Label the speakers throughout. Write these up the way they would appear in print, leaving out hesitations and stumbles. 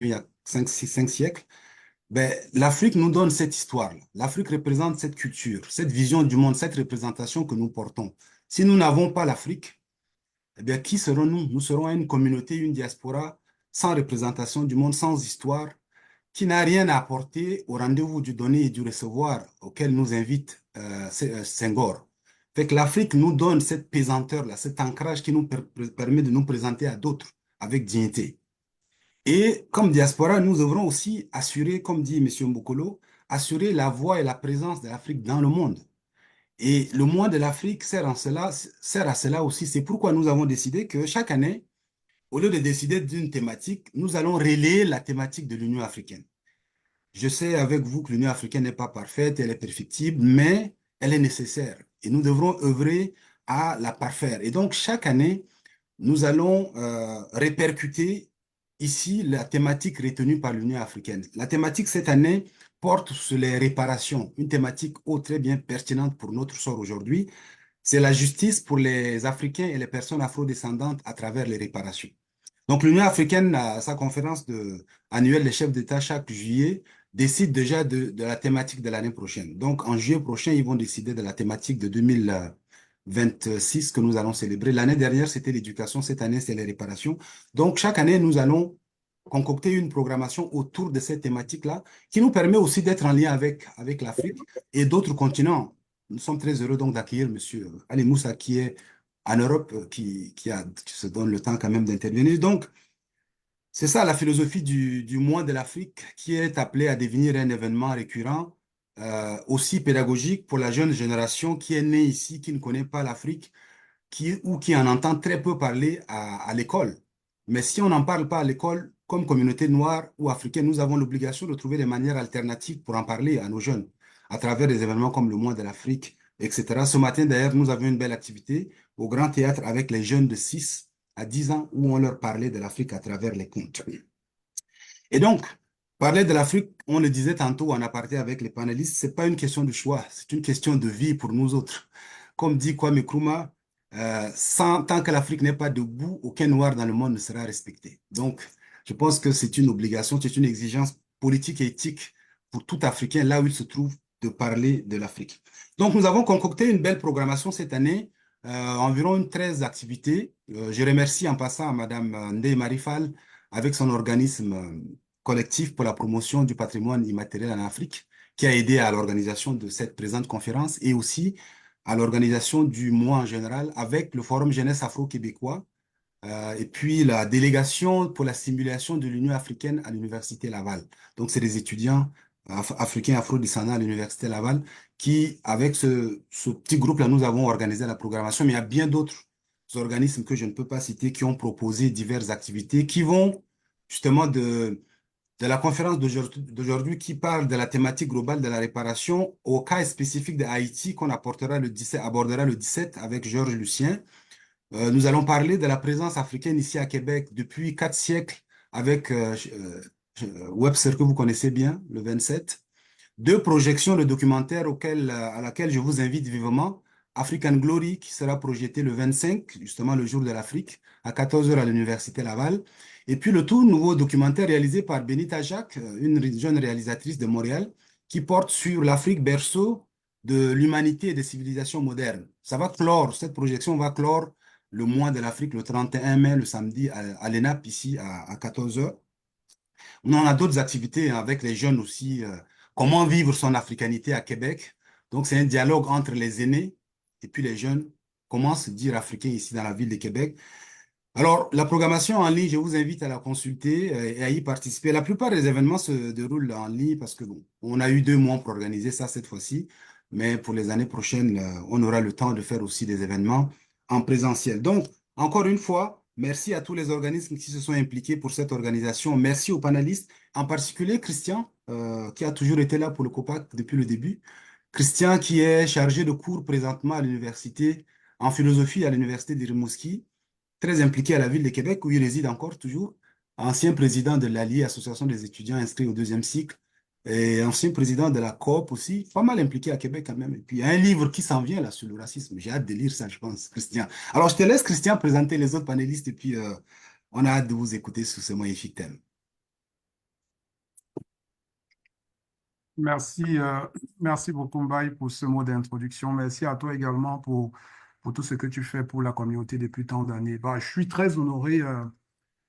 Speaker 1: il y a 5 siècles, ben, l'Afrique nous donne cette histoire-là. L'Afrique représente cette culture, cette vision du monde, cette représentation que nous portons. Si nous n'avons pas l'Afrique, eh bien, qui serons-nous? Nous serons une communauté, une diaspora sans représentation du monde, sans histoire, qui n'a rien à apporter au rendez-vous du donner et du recevoir auquel nous invite Senghor. Fait que l'Afrique nous donne cette pesanteur-là, cet ancrage qui nous permet de nous présenter à d'autres avec dignité. Et comme diaspora, nous devrons aussi assurer, comme dit M. Mbokolo, assurer la voix et la présence de l'Afrique dans le monde. Et le mois de l'Afrique sert à cela aussi. C'est pourquoi nous avons décidé que chaque année, au lieu de décider d'une thématique, nous allons relayer la thématique de l'Union africaine. Je sais avec vous que l'Union africaine n'est pas parfaite, elle est perfectible, mais elle est nécessaire. Et nous devrons œuvrer à la parfaire. Et donc, chaque année, nous allons répercuter ici la thématique retenue par l'Union africaine. La thématique cette année porte sur les réparations, une thématique très bien pertinente pour notre sort aujourd'hui. C'est la justice pour les Africains et les personnes afrodescendantes à travers les réparations. Donc l'Union africaine, à sa conférence annuelle des chefs d'État chaque juillet, décide déjà de la thématique de l'année prochaine. Donc en juillet prochain, ils vont décider de la thématique de 2026 que nous allons célébrer. L'année dernière, c'était l'éducation, cette année, c'est les réparations. Donc chaque année, nous allons concocter une programmation autour de cette thématique-là, qui nous permet aussi d'être en lien avec l'Afrique et d'autres continents. Nous sommes très heureux donc d'accueillir M. Ali Moussa, qui est en Europe, qui se donne le temps quand même d'intervenir. Donc, c'est ça la philosophie du mois de l'Afrique, qui est appelé à devenir un événement récurrent, aussi pédagogique pour la jeune génération qui est née ici, qui ne connaît pas l'Afrique, ou qui en entend très peu parler à l'école. Mais si on n'en parle pas à l'école, comme communauté noire ou africaine, nous avons l'obligation de trouver des manières alternatives pour en parler à nos jeunes, à travers des événements comme le mois de l'Afrique, etc. Ce matin, d'ailleurs, nous avions une belle activité au Grand Théâtre avec les jeunes de 6 à 10 ans où on leur parlait de l'Afrique à travers les contes. Et donc, parler de l'Afrique, on le disait tantôt en aparté avec les panélistes, c'est pas une question de choix, c'est une question de vie pour nous autres. Comme dit Kwame Nkrumah, tant que l'Afrique n'est pas debout, aucun noir dans le monde ne sera respecté. Donc, je pense que c'est une obligation, c'est une exigence politique et éthique pour tout Africain, là où il se trouve, de parler de l'Afrique. Donc, nous avons concocté une belle programmation cette année, environ 13 activités. Je remercie en passant à Madame Ndeye Marifal avec son organisme collectif pour la promotion du patrimoine immatériel en Afrique, qui a aidé à l'organisation de cette présente conférence et aussi à l'organisation du mois en général avec le Forum Jeunesse Afro-Québécois et puis la délégation pour la simulation de l'Union africaine à l'Université Laval. Donc, c'est des étudiants africains afro-descendants à l'Université Laval qui, avec ce petit groupe-là, nous avons organisé la programmation, mais il y a bien d'autres organismes que je ne peux pas citer qui ont proposé diverses activités qui vont justement de la conférence d'aujourd'hui qui parle de la thématique globale de la réparation au cas spécifique de Haïti qu'on abordera le 17 avec Georges Lucien. Nous allons parler de la présence africaine ici à Québec depuis 4 siècles avec Webster que vous connaissez bien, le 27. Deux projections de documentaire à laquelle je vous invite vivement. African Glory qui sera projeté le 25, justement le jour de l'Afrique, à 14 heures à l'Université Laval. Et puis le tout nouveau documentaire réalisé par Benita Jacques, une jeune réalisatrice de Montréal, qui porte sur l'Afrique berceau de l'humanité et des civilisations modernes. Ça va clore, cette projection va clore le mois de l'Afrique le 31 mai, le samedi, à l'ENAP, ici à 14 heures. On a d'autres activités avec les jeunes aussi. Comment vivre son africanité à Québec. Donc, c'est un dialogue entre les aînés et puis les jeunes. Comment se dire africain ici dans la ville de Québec. Alors, la programmation en ligne, je vous invite à la consulter et à y participer. La plupart des événements se déroulent en ligne parce que bon, on a eu 2 mois pour organiser ça cette fois-ci. Mais pour les années prochaines, on aura le temps de faire aussi des événements en présentiel. Donc, encore une fois, merci à tous les organismes qui se sont impliqués pour cette organisation. Merci aux panélistes, en particulier Christian, qui a toujours été là pour le COPAC depuis le début. Christian, qui est chargé de cours présentement à l'université, en philosophie à l'université de Rimouski, très impliqué à la ville de Québec, où il réside encore toujours, ancien président de l'ALI, Association des étudiants inscrits au deuxième cycle, et ancien président de la coop aussi, pas mal impliqué à Québec quand même. Et puis, il y a un livre qui s'en vient là sur le racisme. J'ai hâte de lire ça, je pense, Christian. Alors, je te laisse, Christian, présenter les autres panélistes et puis on a hâte de vous écouter sur ce magnifique thème.
Speaker 2: Merci, merci beaucoup, Mbaye, pour ce mot d'introduction. Merci à toi également pour tout ce que tu fais pour la communauté depuis tant d'années. Bah, je suis très honoré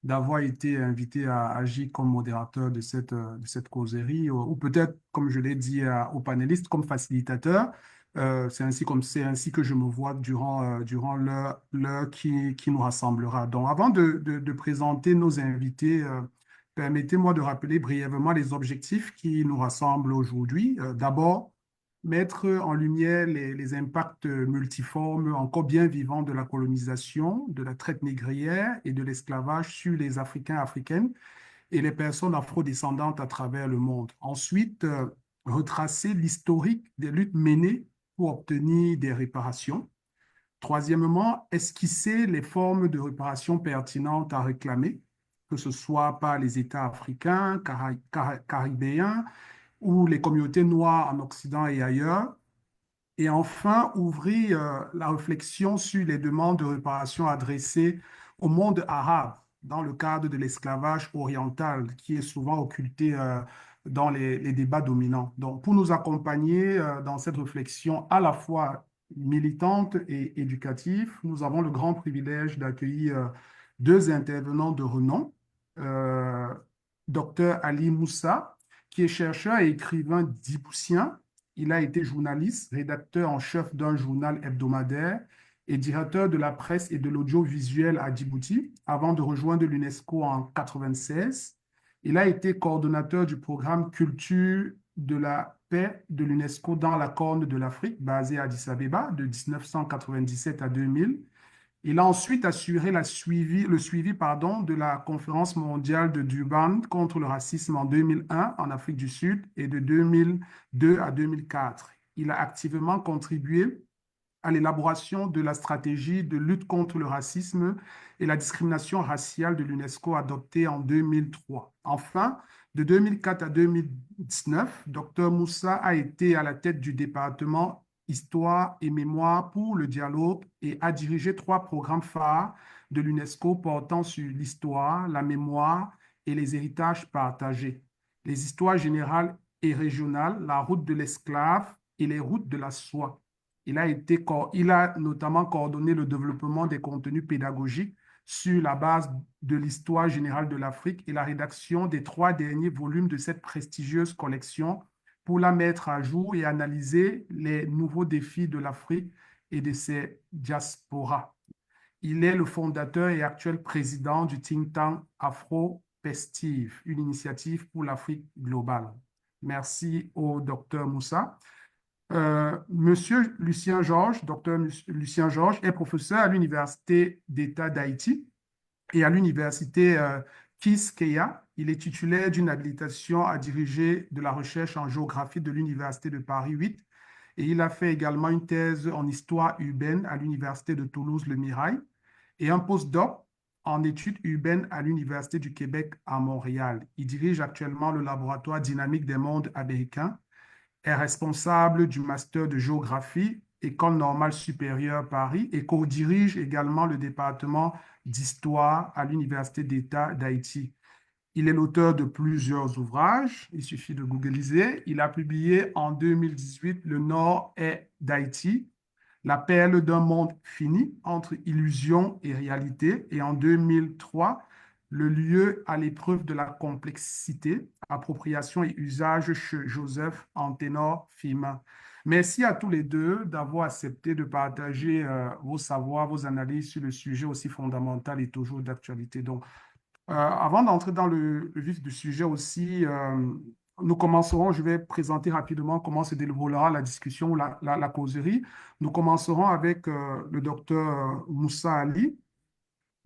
Speaker 2: d'avoir été invité à agir comme modérateur de cette causerie, ou peut-être, comme je l'ai dit aux panélistes, comme facilitateur. C'est ainsi que je me vois durant l'heure qui nous rassemblera. Donc, avant de présenter nos invités, permettez-moi de rappeler brièvement les objectifs qui nous rassemblent aujourd'hui. D'abord, mettre en lumière les impacts multiformes, encore bien vivants de la colonisation, de la traite négrière et de l'esclavage sur les Africains, Africaines et les personnes afrodescendantes à travers le monde. Ensuite, retracer l'historique des luttes menées pour obtenir des réparations. Troisièmement, esquisser les formes de réparation pertinentes à réclamer, que ce soit par les États africains, caribéens ou les communautés noires en Occident et ailleurs. Et enfin, ouvrir la réflexion sur les demandes de réparation adressées au monde arabe dans le cadre de l'esclavage oriental qui est souvent occulté dans les débats dominants. Donc, pour nous accompagner dans cette réflexion à la fois militante et éducative, nous avons le grand privilège d'accueillir deux intervenants de renom. Euh, Dr Ali Moussa, qui est chercheur et écrivain djiboutien. Il a été journaliste, rédacteur en chef d'un journal hebdomadaire et directeur de la presse et de l'audiovisuel à Djibouti avant de rejoindre l'UNESCO en 1996. Il a été coordonnateur du programme Culture de la paix de l'UNESCO dans la Corne de l'Afrique, basé à Addis Abeba de 1997 à 2000. Il a ensuite assuré le suivi de la conférence mondiale de Durban contre le racisme en 2001 en Afrique du Sud et de 2002 à 2004. Il a activement contribué à l'élaboration de la stratégie de lutte contre le racisme et la discrimination raciale de l'UNESCO adoptée en 2003. Enfin, de 2004 à 2019, Dr Moussa a été à la tête du département Histoire et mémoire pour le dialogue et a dirigé trois programmes phares de l'UNESCO portant sur l'histoire, la mémoire et les héritages partagés. Les histoires générales et régionales, la route de l'esclave et les routes de la soie. Il a notamment coordonné le développement des contenus pédagogiques sur la base de l'histoire générale de l'Afrique et la rédaction des trois derniers volumes de cette prestigieuse collection pour la mettre à jour et analyser les nouveaux défis de l'Afrique et de ses diasporas. Il est le fondateur et actuel président du think tank Afro-Pestive, une initiative pour l'Afrique globale. Merci au docteur Moussa. Monsieur Lucien Georges, docteur Lucien Georges, est professeur à l'Université d'État d'Haïti et à l'Université Kiskeya. Il est titulaire d'une habilitation à diriger de la recherche en géographie de l'Université de Paris 8 et il a fait également une thèse en histoire urbaine à l'Université de Toulouse-Le Mirail et un postdoc en études urbaines à l'Université du Québec à Montréal. Il dirige actuellement le laboratoire dynamique des mondes américains, est responsable du master de géographie, École normale supérieure Paris, et co-dirige également le département d'histoire à l'Université d'État d'Haïti. Il est l'auteur de plusieurs ouvrages, il suffit de googliser. Il a publié en 2018 Le Nord est d'Haïti, la perle d'un monde fini entre illusion et réalité. Et en 2003, le lieu à l'épreuve de la complexité, appropriation et usage chez Joseph Anténor Fima. Merci à tous les deux d'avoir accepté de partager vos savoirs, vos analyses sur le sujet aussi fondamental et toujours d'actualité. Donc, avant d'entrer dans le vif du sujet aussi, nous commencerons, je vais présenter rapidement comment se déroulera la discussion, la causerie. Nous commencerons avec le docteur Moussa Ali,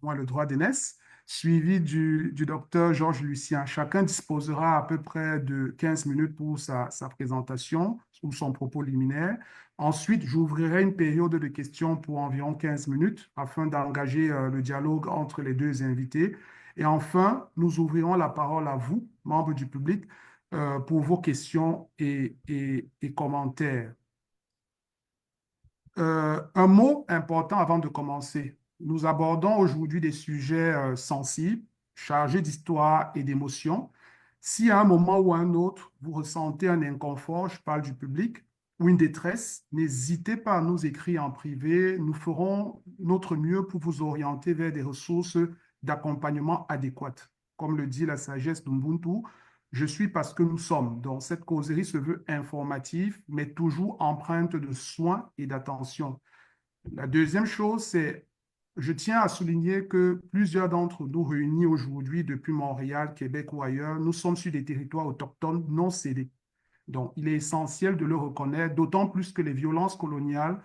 Speaker 2: moi le droit d'aînesse, suivi du docteur Georges Lucien. Chacun disposera à peu près de 15 minutes pour sa présentation ou son propos liminaire. Ensuite, j'ouvrirai une période de questions pour environ 15 minutes afin d'engager le dialogue entre les deux invités. Et enfin, nous ouvrirons la parole à vous, membres du public, pour vos questions et commentaires. Un mot important avant de commencer. Nous abordons aujourd'hui des sujets sensibles, chargés d'histoire et d'émotions. Si à un moment ou à un autre, vous ressentez un inconfort, je parle du public, ou une détresse, n'hésitez pas à nous écrire en privé. Nous ferons notre mieux pour vous orienter vers des ressources d'accompagnement adéquates. Comme le dit la sagesse d'Ubuntu, je suis parce que nous sommes. Donc, cette causerie se veut informative, mais toujours empreinte de soins et d'attention. La deuxième chose, c'est, je tiens à souligner que plusieurs d'entre nous réunis aujourd'hui depuis Montréal, Québec ou ailleurs, nous sommes sur des territoires autochtones non cédés. Donc, il est essentiel de le reconnaître, d'autant plus que les violences coloniales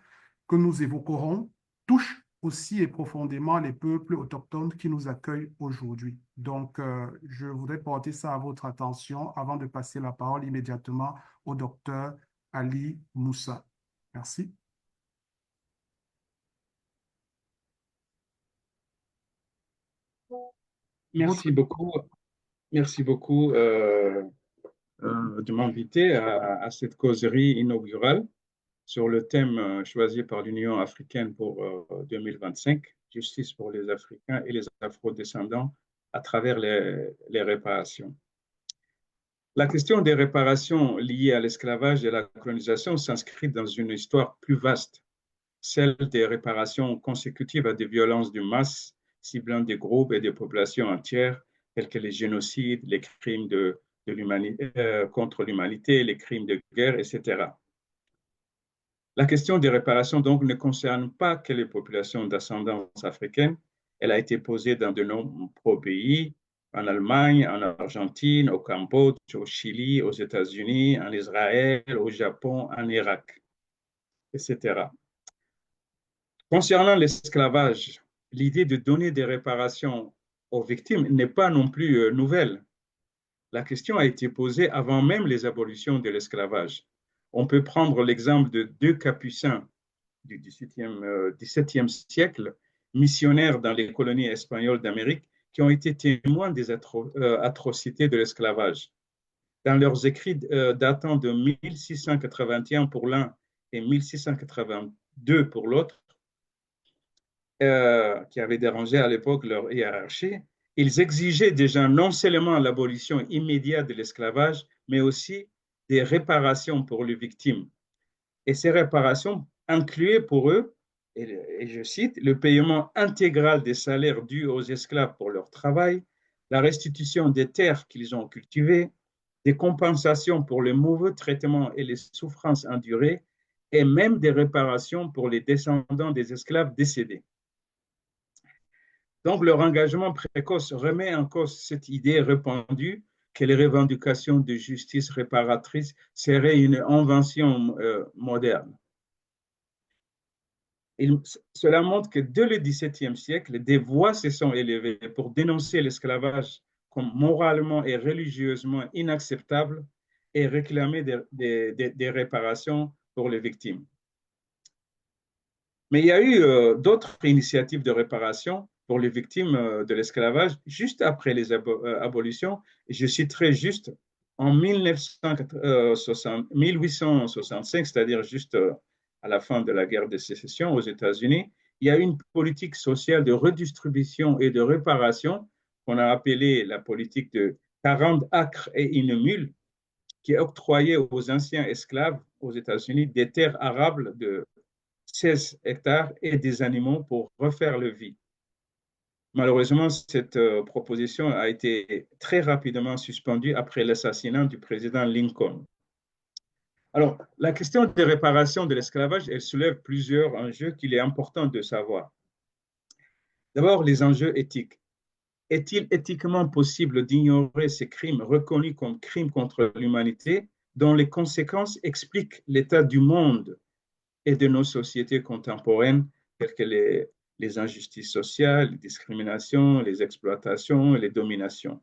Speaker 2: que nous évoquerons touchent aussi et profondément les peuples autochtones qui nous accueillent aujourd'hui. Donc, je voudrais porter ça à votre attention avant de passer la parole immédiatement au docteur Ali Moussa. Merci. Votre...
Speaker 3: Merci beaucoup. Merci beaucoup de m'inviter à cette causerie inaugurale sur le thème choisi par l'Union africaine pour 2025, justice pour les Africains et les Afro-descendants à travers les réparations. La question des réparations liées à l'esclavage et à la colonisation s'inscrit dans une histoire plus vaste, celle des réparations consécutives à des violences de masse ciblant des groupes et des populations entières, tels que les génocides, les crimes contre l'humanité, les crimes de guerre, etc. La question des réparations, donc, ne concerne pas que les populations d'ascendance africaine. Elle a été posée dans de nombreux pays, en Allemagne, en Argentine, au Cambodge, au Chili, aux États-Unis, en Israël, au Japon, en Irak, etc. Concernant l'esclavage, l'idée de donner des réparations aux victimes n'est pas non plus nouvelle. La question a été posée avant même les abolitions de l'esclavage. On peut prendre l'exemple de deux capucins du XVIIe siècle, missionnaires dans les colonies espagnoles d'Amérique, qui ont été témoins des atrocités de l'esclavage. Dans leurs écrits datant de 1681 pour l'un et 1682 pour l'autre, qui avaient dérangé à l'époque leur hiérarchie, ils exigeaient déjà non seulement l'abolition immédiate de l'esclavage, mais aussi des réparations pour les victimes. Et ces réparations incluaient pour eux, et je cite, le paiement intégral des salaires dus aux esclaves pour leur travail, la restitution des terres qu'ils ont cultivées, des compensations pour les mauvais traitements et les souffrances endurées, et même des réparations pour les descendants des esclaves décédés. Donc, leur engagement précoce remet en cause cette idée répandue que les revendications de justice réparatrice seraient une invention moderne. Cela montre que dès le XVIIe siècle, des voix se sont élevées pour dénoncer l'esclavage comme moralement et religieusement inacceptable et réclamer des réparations pour les victimes. Mais il y a eu d'autres initiatives de réparation pour les victimes de l'esclavage juste après les abolitions. Je citerai juste en 1865, c'est-à-dire juste à la fin de la guerre de sécession aux États-Unis, il y a eu une politique sociale de redistribution et de réparation qu'on a appelée la politique de 40 acres et une mule, qui octroyait aux anciens esclaves aux États-Unis des terres arables de 16 hectares et des animaux pour refaire le vie. Malheureusement, cette proposition a été très rapidement suspendue après l'assassinat du président Lincoln. Alors, la question des réparations de l'esclavage, elle soulève plusieurs enjeux qu'il est important de savoir. D'abord, les enjeux éthiques. Est-il éthiquement possible d'ignorer ces crimes reconnus comme crimes contre l'humanité dont les conséquences expliquent l'état du monde et de nos sociétés contemporaines, telles que les injustices sociales, les discriminations, les exploitations et les dominations?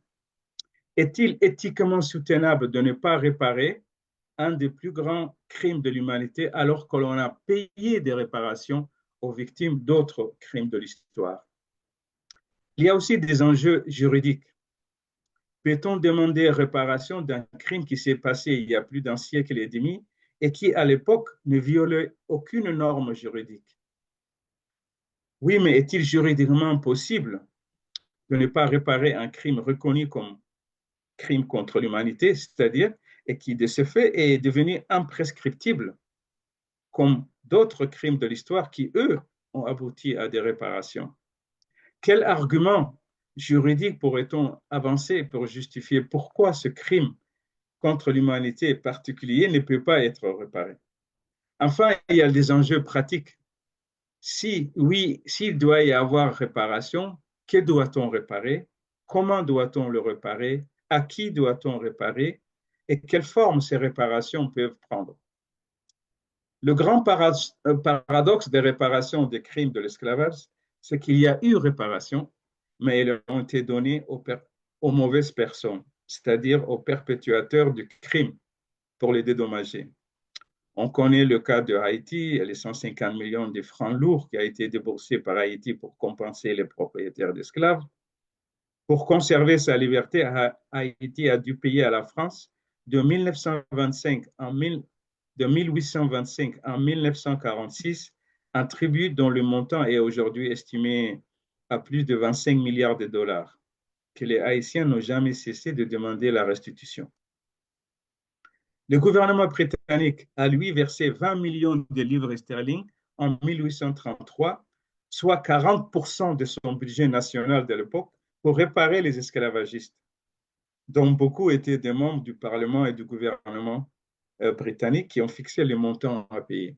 Speaker 3: Est-il éthiquement soutenable de ne pas réparer un des plus grands crimes de l'humanité alors que l'on a payé des réparations aux victimes d'autres crimes de l'histoire? Il y a aussi des enjeux juridiques. Peut-on demander réparation d'un crime qui s'est passé il y a plus d'un siècle et demi et qui, à l'époque, ne violait aucune norme juridique? Oui, mais est-il juridiquement possible de ne pas réparer un crime reconnu comme crime contre l'humanité, c'est-à-dire, et qui de ce fait est devenu imprescriptible, comme d'autres crimes de l'histoire qui, eux, ont abouti à des réparations. Quel argument juridique pourrait-on avancer pour justifier pourquoi ce crime contre l'humanité particulier ne peut pas être réparé? Enfin, il y a des enjeux pratiques. Si oui, s'il doit y avoir réparation, que doit-on réparer? Comment doit-on le réparer? À qui doit-on réparer? Et quelle forme ces réparations peuvent prendre? Le grand paradoxe des réparations des crimes de l'esclavage, c'est qu'il y a eu réparation, mais elles ont été données aux mauvaises personnes, c'est-à-dire aux perpétuateurs du crime pour les dédommager. On connaît le cas de Haïti et les 150 millions de francs lourds qui a été déboursé par Haïti pour compenser les propriétaires d'esclaves. Pour conserver sa liberté, Haïti a dû payer à la France de 1825 en 1946 un tribut dont le montant est aujourd'hui estimé à plus de 25 milliards de dollars, que les Haïtiens n'ont jamais cessé de demander la restitution. Le gouvernement britannique a, lui, versé 20 millions de livres sterling en 1833, soit 40% de son budget national de l'époque, pour réparer les esclavagistes, dont beaucoup étaient des membres du Parlement et du gouvernement britannique qui ont fixé les montants à payer.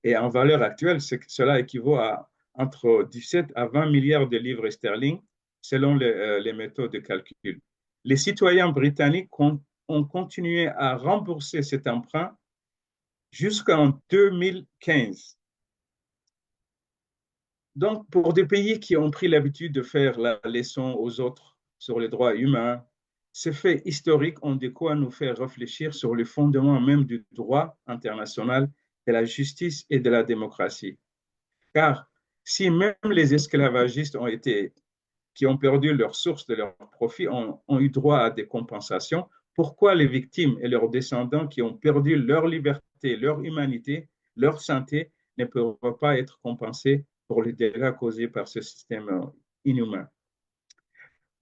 Speaker 3: Et en valeur actuelle, cela équivaut à entre 17 à 20 milliards de livres sterling selon les méthodes de calcul. Les citoyens britanniques ont continué à rembourser cet emprunt jusqu'en 2015. Donc, pour des pays qui ont pris l'habitude de faire la leçon aux autres sur les droits humains, ces faits historiques ont de quoi nous faire réfléchir sur le fondement même du droit international, de la justice et de la démocratie. Car si même les esclavagistes qui ont perdu leur source de leur profit ont eu droit à des compensations, pourquoi les victimes et leurs descendants qui ont perdu leur liberté, leur humanité, leur santé ne peuvent pas être compensés pour les dégâts causés par ce système inhumain?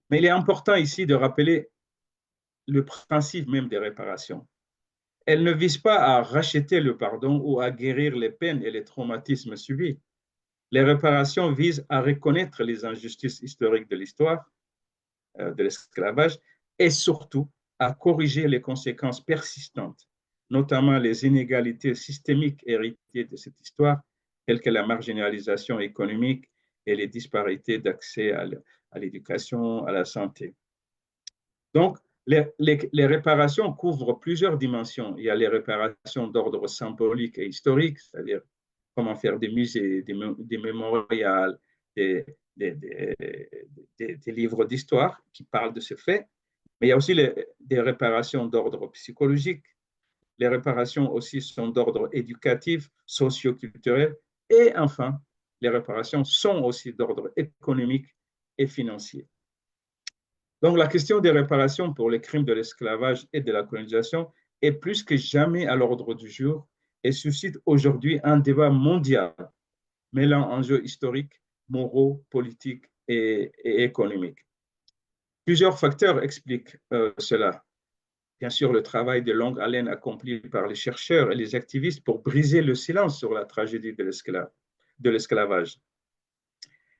Speaker 3: Mais il est important ici de rappeler le principe même des réparations. Elles ne visent pas à racheter le pardon ou à guérir les peines et les traumatismes subis. Les réparations visent à reconnaître les injustices historiques de l'histoire de l'esclavage et surtout à corriger les conséquences persistantes, notamment les inégalités systémiques héritées de cette histoire, telles que la marginalisation économique et les disparités d'accès à l'éducation, à la santé. Donc, les réparations couvrent plusieurs dimensions. Il y a les réparations d'ordre symbolique et historique, c'est-à-dire comment faire des musées, des mémorials, des livres d'histoire qui parlent de ces faits. Mais il y a aussi des réparations d'ordre psychologique. Les réparations aussi sont d'ordre éducatif, socio-culturel. Et enfin, les réparations sont aussi d'ordre économique et financier. Donc, la question des réparations pour les crimes de l'esclavage et de la colonisation est plus que jamais à l'ordre du jour et suscite aujourd'hui un débat mondial mêlant enjeux historiques, moraux, politiques et économiques. Plusieurs facteurs expliquent cela. Bien sûr, le travail de longue haleine accompli par les chercheurs et les activistes pour briser le silence sur la tragédie de l'esclavage.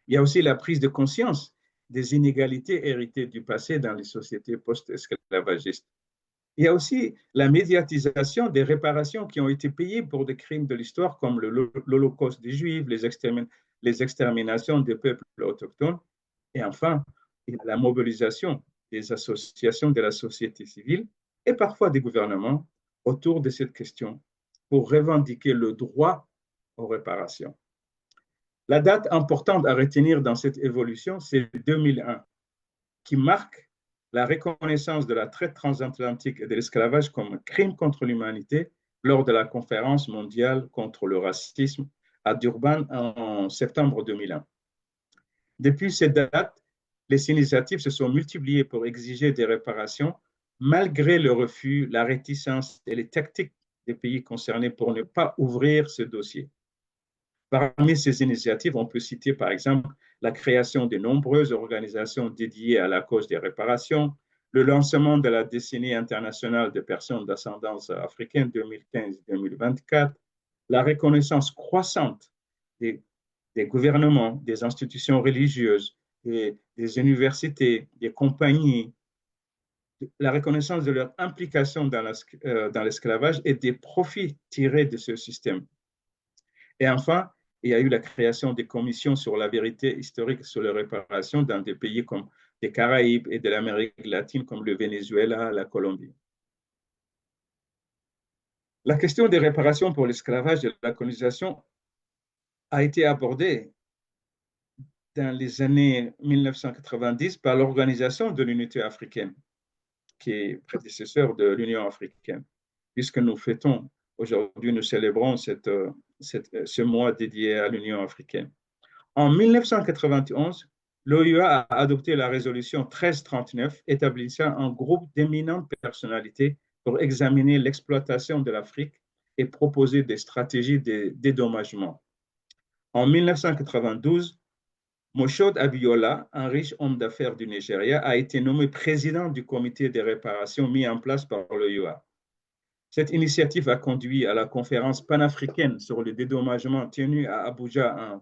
Speaker 3: Il y a aussi la prise de conscience des inégalités héritées du passé dans les sociétés post-esclavagistes. Il y a aussi la médiatisation des réparations qui ont été payées pour des crimes de l'histoire comme l'Holocauste des Juifs, les exterminations des peuples autochtones. Et enfin, il y a la mobilisation des associations de la société civile et parfois des gouvernements autour de cette question pour revendiquer le droit aux réparations. La date importante à retenir dans cette évolution, c'est 2001, qui marque la reconnaissance de la traite transatlantique et de l'esclavage comme crime contre l'humanité lors de la conférence mondiale contre le racisme à Durban en septembre 2001. Depuis cette date, les initiatives se sont multipliées pour exiger des réparations, malgré le refus, la réticence et les tactiques des pays concernés pour ne pas ouvrir ce dossier. Parmi ces initiatives, on peut citer par exemple la création de nombreuses organisations dédiées à la cause des réparations, le lancement de la décennie internationale des personnes d'ascendance africaine 2015-2024, la reconnaissance croissante des gouvernements, des institutions religieuses, des universités, des compagnies, la reconnaissance de leur implication dans l'esclavage et des profits tirés de ce système. Et enfin, il y a eu la création des commissions sur la vérité historique sur les réparations dans des pays comme des Caraïbes et de l'Amérique latine, comme le Venezuela, la Colombie. La question des réparations pour l'esclavage et la colonisation a été abordée dans les années 1990 par l'Organisation de l'Unité africaine, qui est prédécesseur de l'Union africaine, puisque nous fêtons, aujourd'hui nous célébrons ce mois dédié à l'Union africaine. En 1991, l'OUA a adopté la résolution 1339 établissant un groupe d'éminentes personnalités pour examiner l'exploitation de l'Afrique et proposer des stratégies de dédommagement. En 1992, Moshood Abiola, un riche homme d'affaires du Nigeria, a été nommé président du comité des réparations mis en place par l'OUA. Cette initiative a conduit à la conférence panafricaine sur le dédommagement tenue à Abuja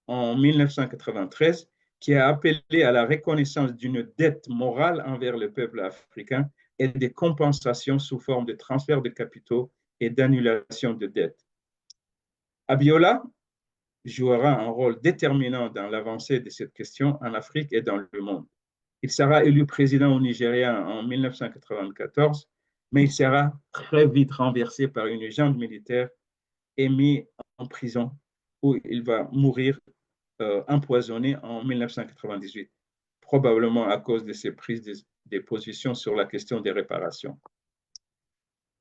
Speaker 3: en 1993, qui a appelé à la reconnaissance d'une dette morale envers le peuple africain et des compensations sous forme de transfert de capitaux et d'annulation de dettes. Abiola jouera un rôle déterminant dans l'avancée de cette question en Afrique et dans le monde. Il sera élu président au Nigeria en 1994, mais il sera très vite renversé par une junte militaire et mis en prison où il va mourir empoisonné en 1998, probablement à cause de ses prises de positions sur la question des réparations.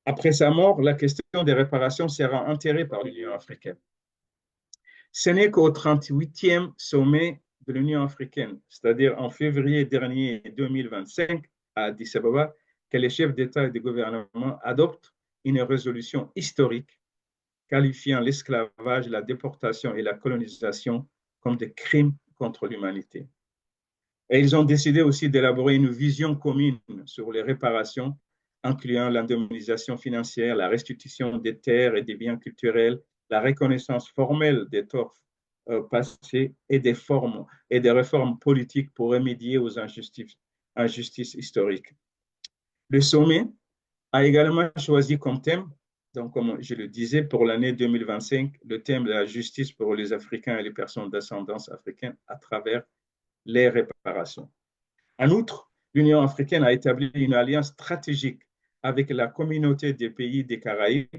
Speaker 3: Après sa mort, la question des réparations sera enterrée par l'Union africaine. Ce n'est qu'au 38e sommet de l'Union africaine, c'est-à-dire en février dernier 2025 à Addis Ababa, que les chefs d'État et de gouvernement adoptent une résolution historique qualifiant l'esclavage, la déportation et la colonisation comme des crimes contre l'humanité. Et ils ont décidé aussi d'élaborer une vision commune sur les réparations, incluant l'indemnisation financière, la restitution des terres et des biens culturels, la reconnaissance formelle des torts passés et des réformes politiques pour remédier aux injustices historiques. Le sommet a également choisi comme thème, donc comme je le disais, pour l'année 2025, le thème de la justice pour les Africains et les personnes d'ascendance africaine à travers les réparations. En outre, l'Union africaine a établi une alliance stratégique avec la communauté des pays des Caraïbes,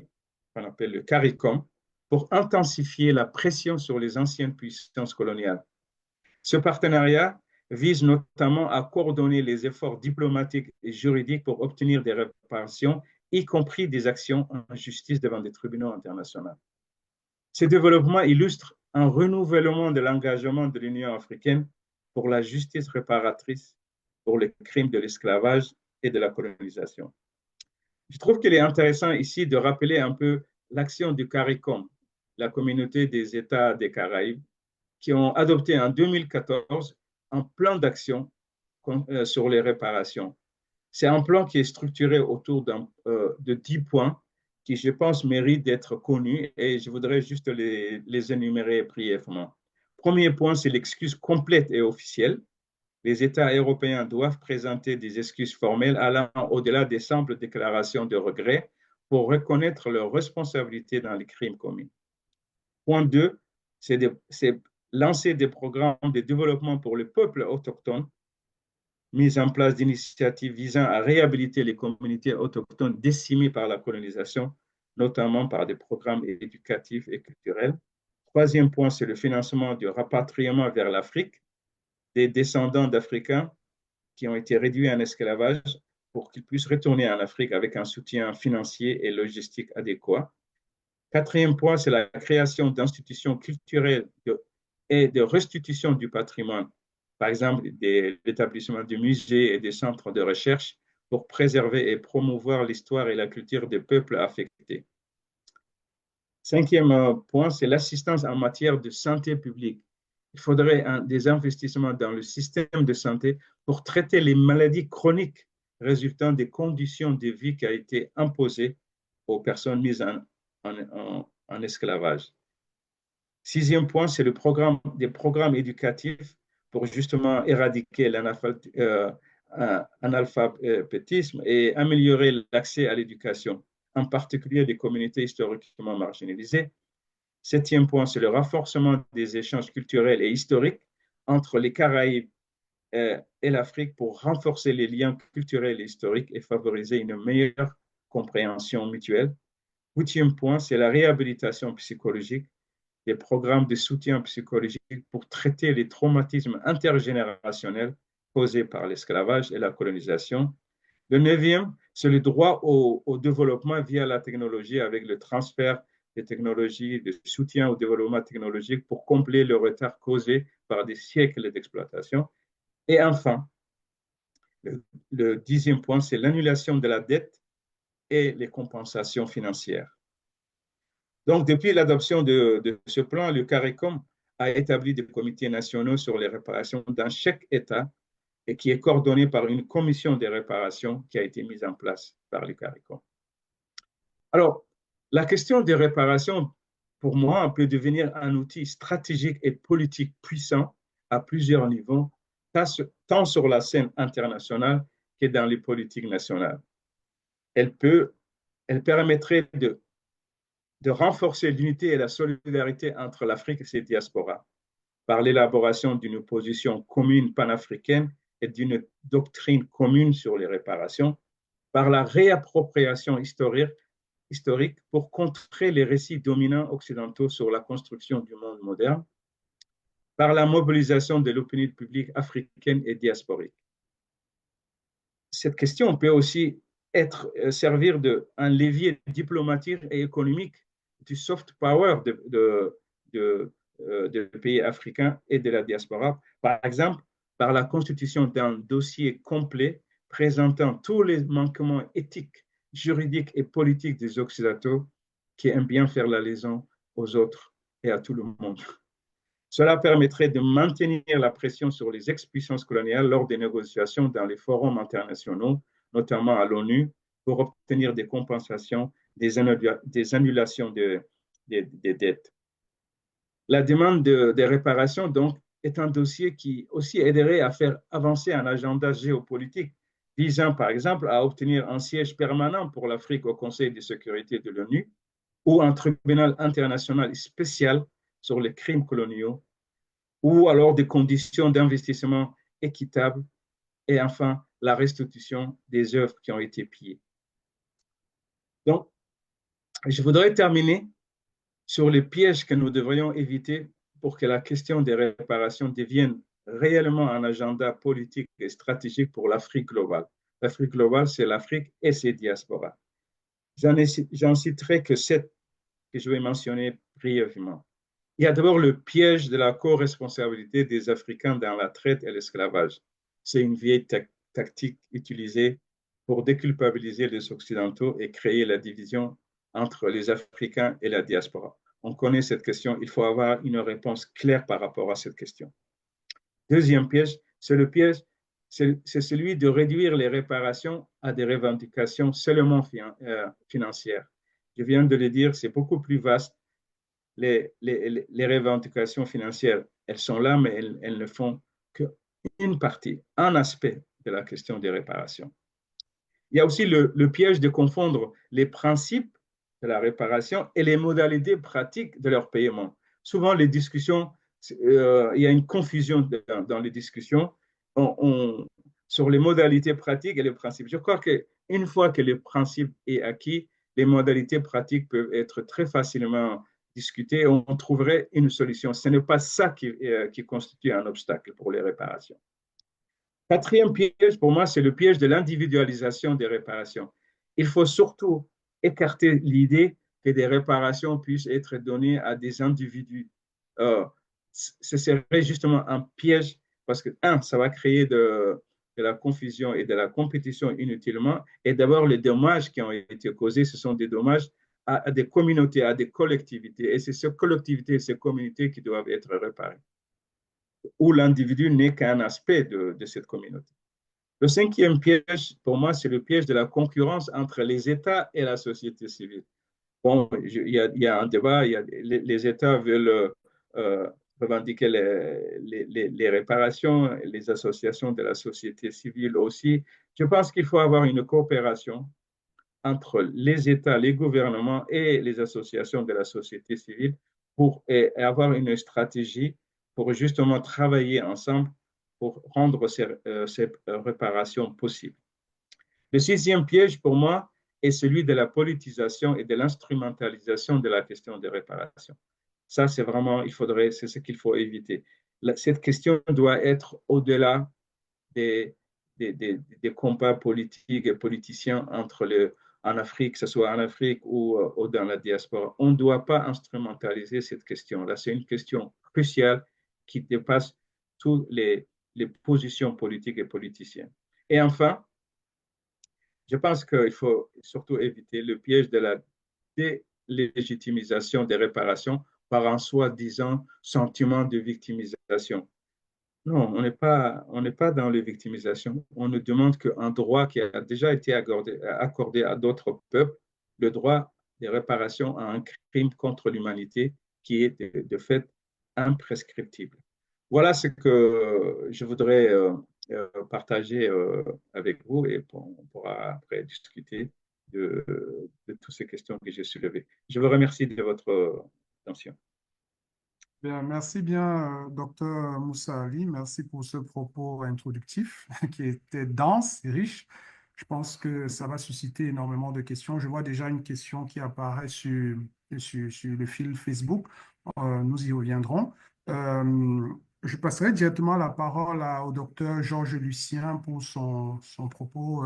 Speaker 3: qu'on appelle le CARICOM, pour intensifier la pression sur les anciennes puissances coloniales. Ce partenariat vise notamment à coordonner les efforts diplomatiques et juridiques pour obtenir des réparations, y compris des actions en justice devant des tribunaux internationaux. Ces développements illustrent un renouvellement de l'engagement de l'Union africaine pour la justice réparatrice pour les crimes de l'esclavage et de la colonisation. Je trouve qu'il est intéressant ici de rappeler un peu l'action du CARICOM, la communauté des États des Caraïbes, qui ont adopté en 2014 un plan d'action sur les réparations. C'est un plan qui est structuré autour de 10 points qui, je pense, méritent d'être connus et je voudrais juste les énumérer brièvement. Premier point, c'est l'excuse complète et officielle. Les États européens doivent présenter des excuses formelles allant au-delà des simples déclarations de regret pour reconnaître leurs responsabilités dans les crimes commis. Point 2, c'est lancer des programmes de développement pour les peuples autochtones, mise en place d'initiatives visant à réhabiliter les communautés autochtones décimées par la colonisation, notamment par des programmes éducatifs et culturels. Troisième point, c'est le financement du rapatriement vers l'Afrique des descendants d'Africains qui ont été réduits en esclavage pour qu'ils puissent retourner en Afrique avec un soutien financier et logistique adéquat. Quatrième point, c'est la création d'institutions culturelles et de restitution du patrimoine, par exemple l'établissement de musées et des centres de recherche pour préserver et promouvoir l'histoire et la culture des peuples affectés. Cinquième point, c'est l'assistance en matière de santé publique. Il faudrait des investissements dans le système de santé pour traiter les maladies chroniques résultant des conditions de vie qui ont été imposées aux personnes mises en esclavage. Sixième point, c'est des programmes éducatifs pour justement éradiquer l'analphabétisme et améliorer l'accès à l'éducation, en particulier des communautés historiquement marginalisées. Septième point, c'est le renforcement des échanges culturels et historiques entre les Caraïbes et l'Afrique pour renforcer les liens culturels et historiques et favoriser une meilleure compréhension mutuelle. Huitième point, c'est la réhabilitation psychologique, des programmes de soutien psychologique pour traiter les traumatismes intergénérationnels causés par l'esclavage et la colonisation. Le neuvième, c'est le droit au développement via la technologie avec le transfert des technologies de soutien au développement technologique pour combler le retard causé par des siècles d'exploitation. Et enfin, le dixième point, c'est l'annulation de la dette et les compensations financières. Donc, depuis l'adoption de ce plan, le CARICOM a établi des comités nationaux sur les réparations dans chaque État et qui est coordonné par une commission des réparations qui a été mise en place par le CARICOM. Alors, la question des réparations, pour moi, peut devenir un outil stratégique et politique puissant à plusieurs niveaux, tant sur la scène internationale que dans les politiques nationales. Elle permettrait de renforcer l'unité et la solidarité entre l'Afrique et ses diasporas par l'élaboration d'une position commune panafricaine et d'une doctrine commune sur les réparations, par la réappropriation historique pour contrer les récits dominants occidentaux sur la construction du monde moderne, par la mobilisation de l'opinion publique africaine et diasporique. Cette question peut aussi servir d'un levier diplomatique et économique du soft power de pays africains et de la diaspora. Par exemple, par la constitution d'un dossier complet présentant tous les manquements éthiques, juridiques et politiques des Occidentaux qui aiment bien faire la liaison aux autres et à tout le monde. Cela permettrait de maintenir la pression sur les ex-puissances coloniales lors des négociations dans les forums internationaux, notamment à l'ONU, pour obtenir des compensations, des annulations des dettes. La demande des réparations, donc, est un dossier qui aussi aiderait à faire avancer un agenda géopolitique visant, par exemple, à obtenir un siège permanent pour l'Afrique au Conseil de sécurité de l'ONU ou un tribunal international spécial sur les crimes coloniaux, ou alors des conditions d'investissement équitables, et enfin la restitution des œuvres qui ont été pillées. Donc, je voudrais terminer sur les pièges que nous devrions éviter pour que la question des réparations devienne réellement un agenda politique et stratégique pour l'Afrique globale. L'Afrique globale, c'est l'Afrique et ses diasporas. J'en citerai que 7 que je vais mentionner brièvement. Il y a d'abord le piège de la co-responsabilité des Africains dans la traite et l'esclavage. C'est une vieille tactique utilisée pour déculpabiliser les Occidentaux et créer la division entre les Africains et la diaspora. On connaît cette question, il faut avoir une réponse claire par rapport à cette question. Deuxième piège, c'est celui de réduire les réparations à des revendications seulement financières. Je viens de le dire, c'est beaucoup plus vaste. Les revendications financières, elles sont là, mais elles ne font qu'une partie, un aspect de la question des réparations. Il y a aussi le piège de confondre les principes de la réparation et les modalités pratiques de leur paiement. Souvent, les discussions, il y a une confusion dans les discussions sur les modalités pratiques et les principes. Je crois qu'une fois que le principe est acquis, les modalités pratiques peuvent être très facilement discutées et on trouverait une solution. Ce n'est pas ça qui constitue un obstacle pour les réparations. Quatrième piège, pour moi, c'est le piège de l'individualisation des réparations. Il faut surtout écarter l'idée que des réparations puissent être données à des individus. Ce serait justement un piège parce que, ça va créer de la confusion et de la compétition inutilement. Et d'abord, les dommages qui ont été causés, ce sont des dommages à des communautés, à des collectivités. Et c'est ces collectivités et ces communautés qui doivent être réparées, où l'individu n'est qu'un aspect de cette communauté. Le cinquième piège, pour moi, c'est le piège de la concurrence entre les États et la société civile. Bon, il y a un débat, les États veulent euh, revendiquer les réparations, les associations de la société civile aussi. Je pense qu'il faut avoir une coopération entre les États, les gouvernements et les associations de la société civile pour avoir une stratégie pour justement travailler ensemble pour rendre ces réparations possibles. Le sixième piège pour moi est celui de la politisation et de l'instrumentalisation de la question des réparations. Ça, c'est vraiment, c'est ce qu'il faut éviter. Cette question doit être au-delà des, des combats politiques et politiciens en Afrique, que ce soit en Afrique ou dans la diaspora. On ne doit pas instrumentaliser cette question-là. C'est une question cruciale qui dépasse toutes les positions politiques et politiciennes. Et enfin, je pense qu'il faut surtout éviter le piège de la délégitimisation des réparations par un soi-disant sentiment de victimisation. Non, on n'est pas dans la victimisation. On nous demande qu'un droit qui a déjà été accordé à d'autres peuples, le droit des réparations à un crime contre l'humanité qui est de fait imprescriptible. Voilà ce que je voudrais partager avec vous et on pourra après discuter de toutes ces questions que j'ai soulevées. Je vous remercie de votre attention.
Speaker 2: Bien, merci bien, docteur Moussa Ali. Merci pour ce propos introductif qui était dense et riche. Je pense que ça va susciter énormément de questions. Je vois déjà une question qui apparaît sur le fil Facebook. Nous y reviendrons. Euh, je passerai directement la parole au docteur Georges Lucien pour son propos.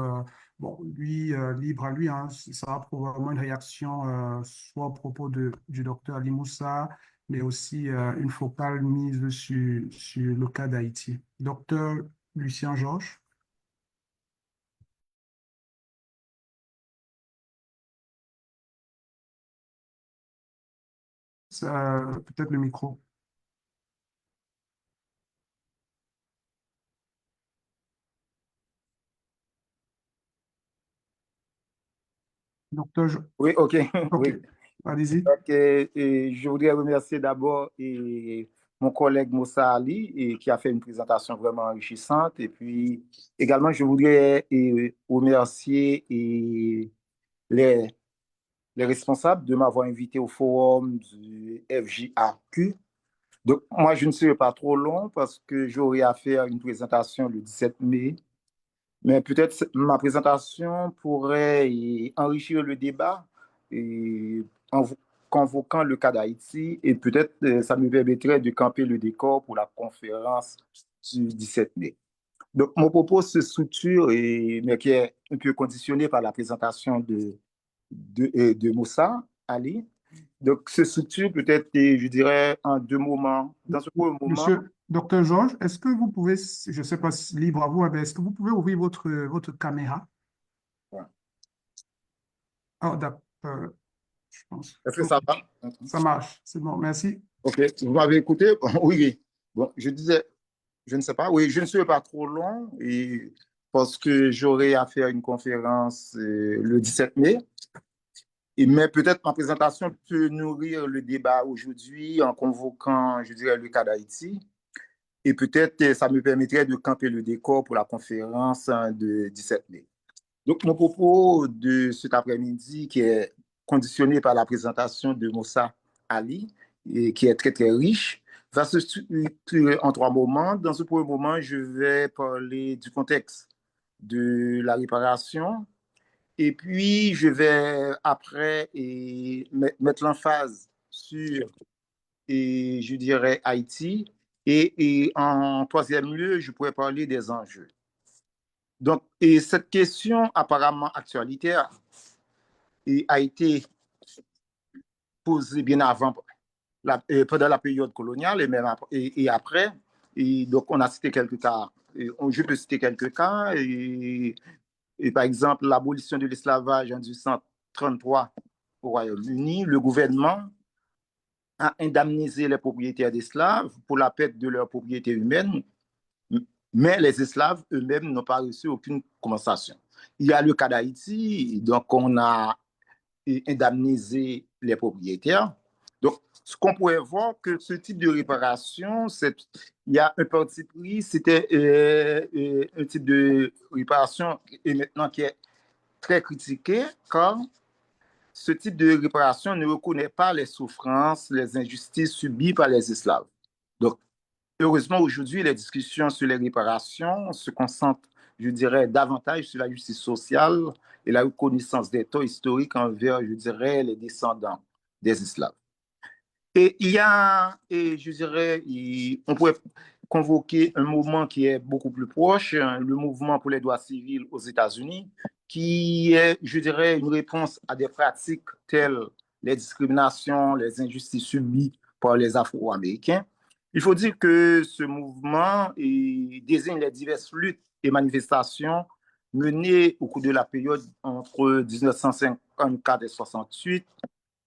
Speaker 2: Bon, lui, libre à lui, hein, ça sera probablement une réaction soit au propos du docteur Ali Moussa, mais aussi une focale mise sur le cas d'Haïti. Docteur Lucien Georges. Peut-être le micro. Docteur,
Speaker 4: Oui, OK.
Speaker 2: OK,
Speaker 4: Oui.
Speaker 2: allez-y.
Speaker 4: Donc, je voudrais remercier d'abord mon collègue Moussa Ali qui a fait une présentation vraiment enrichissante. Et puis également, je voudrais remercier les, les responsables de m'avoir invité au forum du FJAQ. Donc, moi, je ne serai pas trop long parce que j'aurai à faire une présentation le 17 mai. Mais peut-être ma présentation pourrait enrichir le débat en convoquant le cas d'Haïti et peut-être ça me permettrait de camper le décor pour la conférence du 17 mai. Donc, mon propos se structure, mais qui est un peu conditionné par la présentation de Moussa Ali. Donc, se structure peut-être, je dirais, en deux moments. Dans ce premier moment,
Speaker 2: Monsieur, docteur Georges, est-ce que vous pouvez, je ne sais pas si libre à vous, mais est-ce que vous pouvez ouvrir votre caméra?
Speaker 4: voilà.
Speaker 2: Oh, d'accord, je pense.
Speaker 4: Est-ce que ça va?
Speaker 2: Ça marche, c'est bon, merci.
Speaker 4: OK, vous m'avez écouté? Oui, oui. Bon, je disais, je ne sais pas, oui, je ne serai pas trop long parce que j'aurai à faire une conférence le 17 mai. Mais peut-être ma présentation peut nourrir le débat aujourd'hui en convoquant, je dirais, le cas d'Haïti. Et peut-être ça me permettrait de camper le décor pour la conférence de 17 mai. Donc, mon propos de cet après-midi, qui est conditionné par la présentation de Moussa Ali, et qui est très, très riche, va se structurer en trois moments. Dans ce premier moment, je vais parler du contexte de la réparation. Et puis, je vais après mettre l'emphase sur, je dirais, Haïti. Et en troisième lieu, je pourrais parler des enjeux. Donc, cette question apparemment actualitaire a été posée bien avant, pendant la période coloniale et même après, et après. Et donc, on a cité quelques cas. Je peux citer quelques cas. Par exemple, l'abolition de l'esclavage en 1833 au Royaume-Uni, le gouvernement a indemnisé les propriétaires d'esclaves pour la perte de leur propriété humaine, mais les esclaves eux-mêmes n'ont pas reçu aucune compensation. Il y a le cas d'Haïti, donc on a indemnisé les propriétaires. Donc, ce qu'on pourrait voir que ce type de réparation, il y a un parti pris, c'était un type de réparation et maintenant qui est très critiqué, car ce type de réparation ne reconnaît pas les souffrances, les injustices subies par les esclaves. Donc, heureusement, aujourd'hui, les discussions sur les réparations se concentrent, je dirais, davantage sur la justice sociale et la reconnaissance des torts historiques envers, je dirais, les descendants des esclaves. Et il y a, et je dirais, on pourrait convoquer un mouvement qui est beaucoup plus proche, le mouvement pour les droits civils aux États-Unis, qui est, je dirais, une réponse à des pratiques telles les discriminations, les injustices subies par les Afro-Américains. Il faut dire que ce mouvement désigne les diverses luttes et manifestations menées au cours de la période entre 1954 et 1968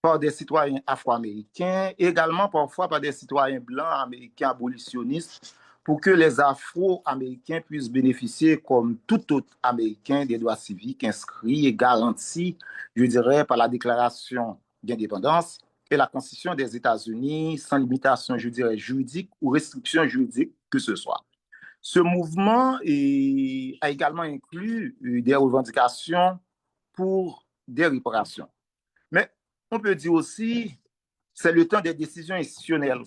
Speaker 4: par des citoyens afro-américains, également parfois par des citoyens blancs américains abolitionnistes, pour que les Afro-Américains puissent bénéficier, comme tout autre Américain, des droits civiques inscrits et garantis, je dirais, par la Déclaration d'indépendance et la Constitution des États-Unis, sans limitation, je dirais, juridique ou restriction juridique que ce soit. Ce mouvement a également inclus des revendications pour des réparations. Mais on peut dire aussi, c'est le temps des décisions institutionnelles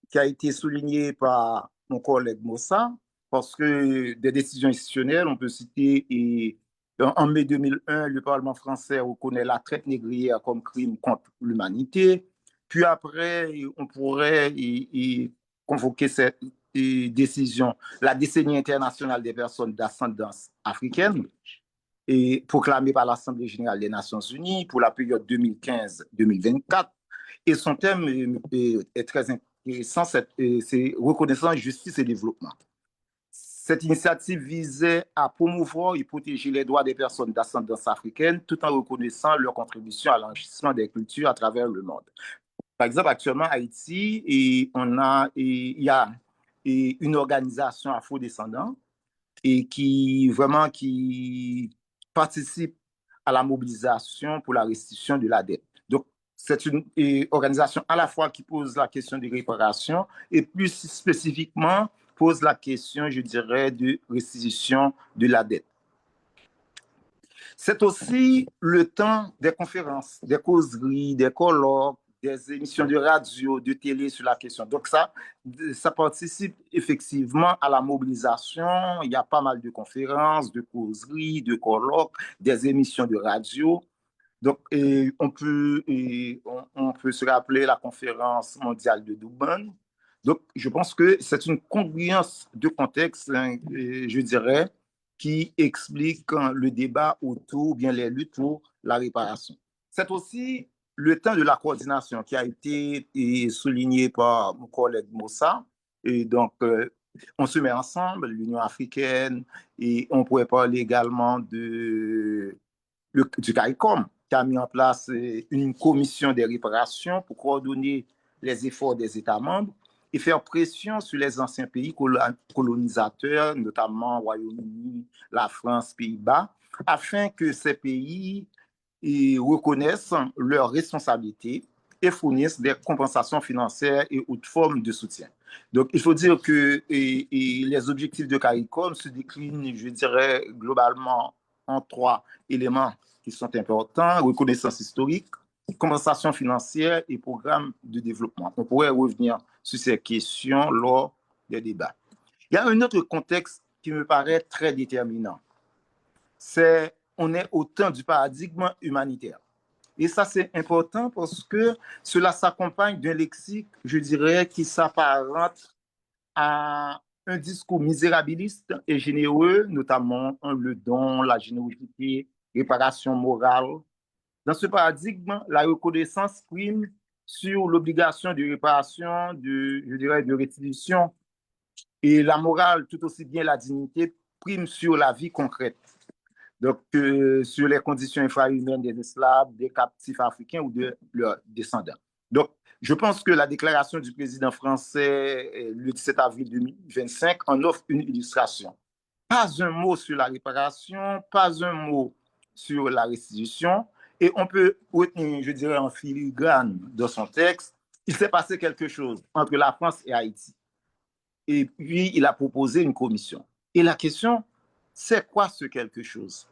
Speaker 4: qui a été souligné par mon collègue Moussa, parce que des décisions institutionnelles, on peut citer, en mai 2001, le Parlement français reconnaît la traite négrière comme crime contre l'humanité. Puis après, on pourrait convoquer cette décision, la décennie internationale des personnes d'ascendance africaine, et proclamée par l'Assemblée générale des Nations unies pour la période 2015-2024. Et son thème est très intéressant, c'est reconnaissance, justice et développement. Cette initiative visait à promouvoir et protéger les droits des personnes d'ascendance africaine tout en reconnaissant leur contribution à l'enrichissement des cultures à travers le monde. Par exemple, actuellement, à Haïti, il y a une organisation afro-descendante et qui participe à la mobilisation pour la restitution de la dette. Donc, c'est une organisation à la fois qui pose la question de réparation et plus spécifiquement pose la question, je dirais, de restitution de la dette. C'est aussi le temps des conférences, des causeries, des colloques, des émissions de radio, de télé sur la question. Donc ça participe effectivement à la mobilisation. Il y a pas mal de conférences, de causeries, de colloques, des émissions de radio. Donc on peut se rappeler la conférence mondiale de Durban. Donc je pense que c'est une congruence de contexte, je dirais, qui explique le débat autour, bien les luttes pour la réparation. C'est aussi le temps de la coordination qui a été souligné par mon collègue Moussa. Et donc, on se met ensemble, l'Union africaine, et on pourrait parler également du CARICOM, qui a mis en place une commission des réparations pour coordonner les efforts des États membres et faire pression sur les anciens pays colonisateurs, notamment Royaume-Uni, la France, Pays-Bas, afin que ces pays reconnaissent leurs responsabilités et fournissent des compensations financières et autres formes de soutien. Donc, il faut dire que les objectifs de CARICOM se déclinent, je dirais, globalement en 3 éléments qui sont importants: reconnaissance historique, compensation financière et programme de développement. On pourrait revenir sur ces questions lors des débats. Il y a un autre contexte qui me paraît très déterminant. On est au temps du paradigme humanitaire. Et ça, c'est important parce que cela s'accompagne d'un lexique, je dirais, qui s'apparente à un discours misérabiliste et généreux, notamment le don, la générosité, réparation morale. Dans ce paradigme, la reconnaissance prime sur l'obligation de réparation, je dirais, de restitution, et la morale, tout aussi bien la dignité, prime sur la vie concrète. Donc, sur les conditions infrahumaines des esclaves, des captifs africains ou de leurs descendants. Donc, je pense que la déclaration du président français le 17 avril 2025 en offre une illustration. Pas un mot sur la réparation, pas un mot sur la restitution, et on peut retenir, je dirais, en filigrane de son texte, il s'est passé quelque chose entre la France et Haïti. Et puis, il a proposé une commission. Et la question, c'est quoi ce quelque chose?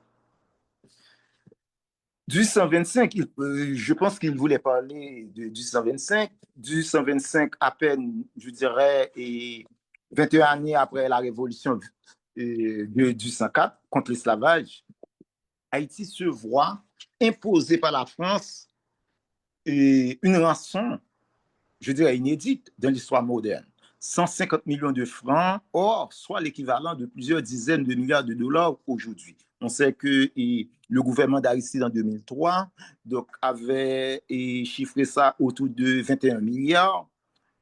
Speaker 4: Du 125, je pense qu'il voulait parler du 125. Du 125, à peine, je dirais, et 21 années après la révolution du 104 contre l'esclavage, Haïti se voit imposer par la France une rançon, je dirais, inédite dans l'histoire moderne. 150 millions de francs, or, soit l'équivalent de plusieurs dizaines de milliards de dollars aujourd'hui. On sait que le gouvernement d'Aristide en 2003 donc, avait chiffré ça autour de 21 milliards.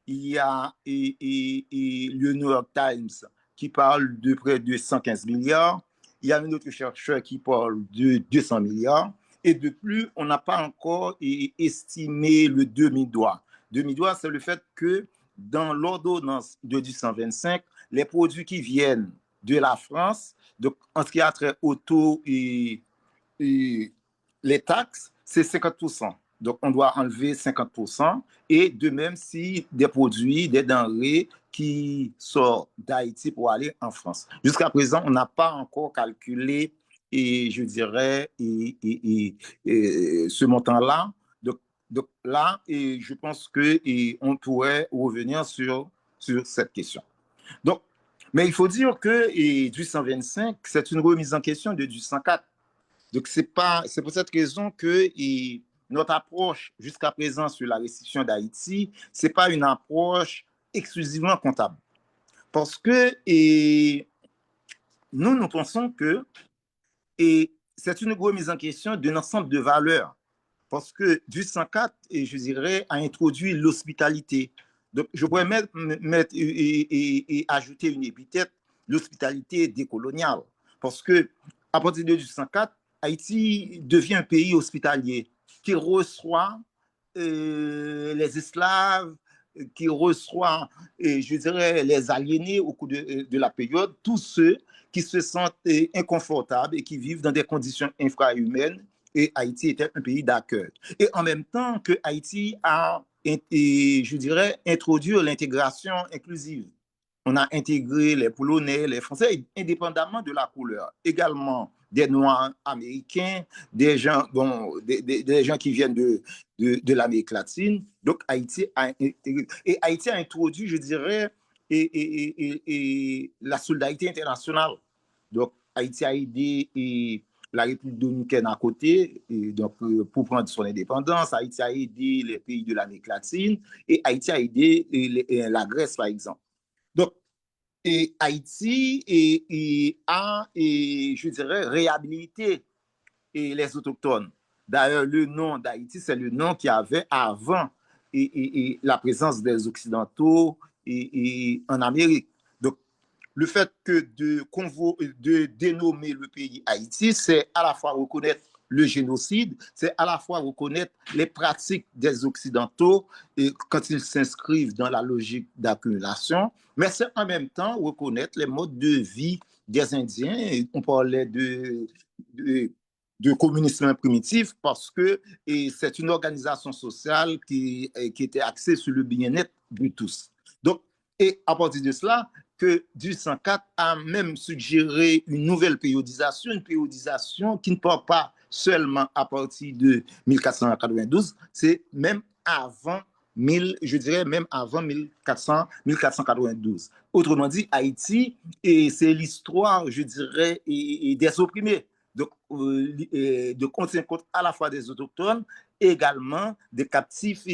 Speaker 4: Il y a le New York Times qui parle de près de 115 milliards. Il y a un autre chercheur qui parle de 200 milliards. Et de plus, on n'a pas encore estimé le demi-doigt. Demi-doigt, c'est le fait que dans l'ordonnance de 1825, les produits qui viennent de la France, donc en ce qui a trait au taux et les taxes, c'est 50%. Donc, on doit enlever 50%. Et de même, si des produits, des denrées qui sortent d'Haïti pour aller en France. Jusqu'à présent, on n'a pas encore calculé, et je dirais, ce montant-là. Donc là, et je pense qu'on pourrait revenir sur cette question. Donc, mais il faut dire que du 125, c'est une remise en question du 104. Donc, c'est pour cette raison que notre approche jusqu'à présent sur la restitution d'Haïti, ce n'est pas une approche exclusivement comptable. Parce que nous pensons que c'est une remise en question d'un ensemble de valeurs. Parce que du 104, je dirais, a introduit l'hospitalité. Donc, je pourrais mettre ajouter une épithète, l'hospitalité décoloniale. Parce que à partir de 104, Haïti devient un pays hospitalier qui reçoit les esclaves, qui reçoit, je dirais, les aliénés au cours de la période, tous ceux qui se sentent inconfortables et qui vivent dans des conditions infrahumaines. Et Haïti était un pays d'accueil. Et en même temps que Haïti a, je dirais, introduit l'intégration inclusive. On a intégré les Polonais, les Français, indépendamment de la couleur. Également des Noirs américains, des gens, des gens qui viennent de l'Amérique latine. Donc, Haïti a intégré. Et Haïti a introduit, je dirais, la solidarité internationale. Donc, Haïti a aidé la République dominicaine à côté, donc, pour prendre son indépendance. Haïti a aidé les pays de l'Amérique latine et Haïti a aidé la Grèce, par exemple. Donc, Haïti a, je dirais, réhabilité les autochtones. D'ailleurs, le nom d'Haïti, c'est le nom qu'il y avait avant la présence des Occidentaux en Amérique. Donc, le fait que de dénommer le pays Haïti, c'est à la fois reconnaître le génocide, c'est à la fois reconnaître les pratiques des Occidentaux quand ils s'inscrivent dans la logique d'accumulation, mais c'est en même temps reconnaître les modes de vie des Indiens. On parlait de communisme primitif parce que c'est une organisation sociale qui était axée sur le bien-être de tous. Donc, et à partir de cela, que du 104 a même suggéré une nouvelle périodisation, une périodisation qui ne part pas seulement à partir de 1492, c'est même avant je dirais même avant 1492. Autrement dit, Haïti, c'est l'histoire, je dirais, des opprimés. Donc, on tient compte à la fois des autochtones et également des captifs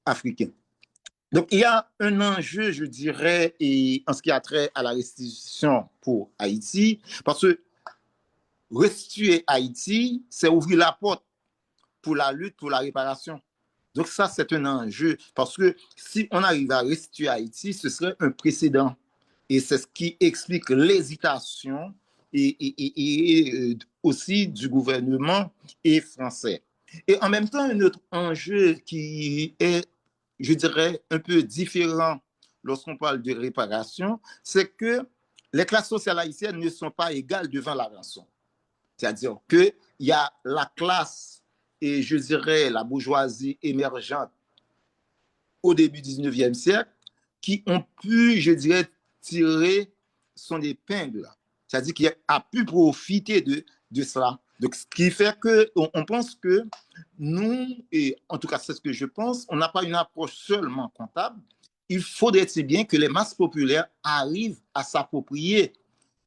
Speaker 4: africains. Donc, il y a un enjeu, je dirais, en ce qui a trait à la restitution pour Haïti, parce que restituer Haïti, c'est ouvrir la porte pour la lutte, pour la réparation. Donc, ça, c'est un enjeu, parce que si on arrive à restituer Haïti, ce serait un précédent. Et c'est ce qui explique l'hésitation et aussi du gouvernement français. Et en même temps, un autre enjeu qui est, je dirais, un peu différent lorsqu'on parle de réparation, c'est que les classes sociales haïtiennes ne sont pas égales devant la rançon. C'est-à-dire qu'il y a la classe et je dirais la bourgeoisie émergente au début du 19e siècle qui ont pu, je dirais, tirer son épingle. C'est-à-dire qu'il a pu profiter de cela. Donc, ce qui fait qu'on pense que nous, et en tout cas c'est ce que je pense, on n'a pas une approche seulement comptable. Il faudrait bien que les masses populaires arrivent à s'approprier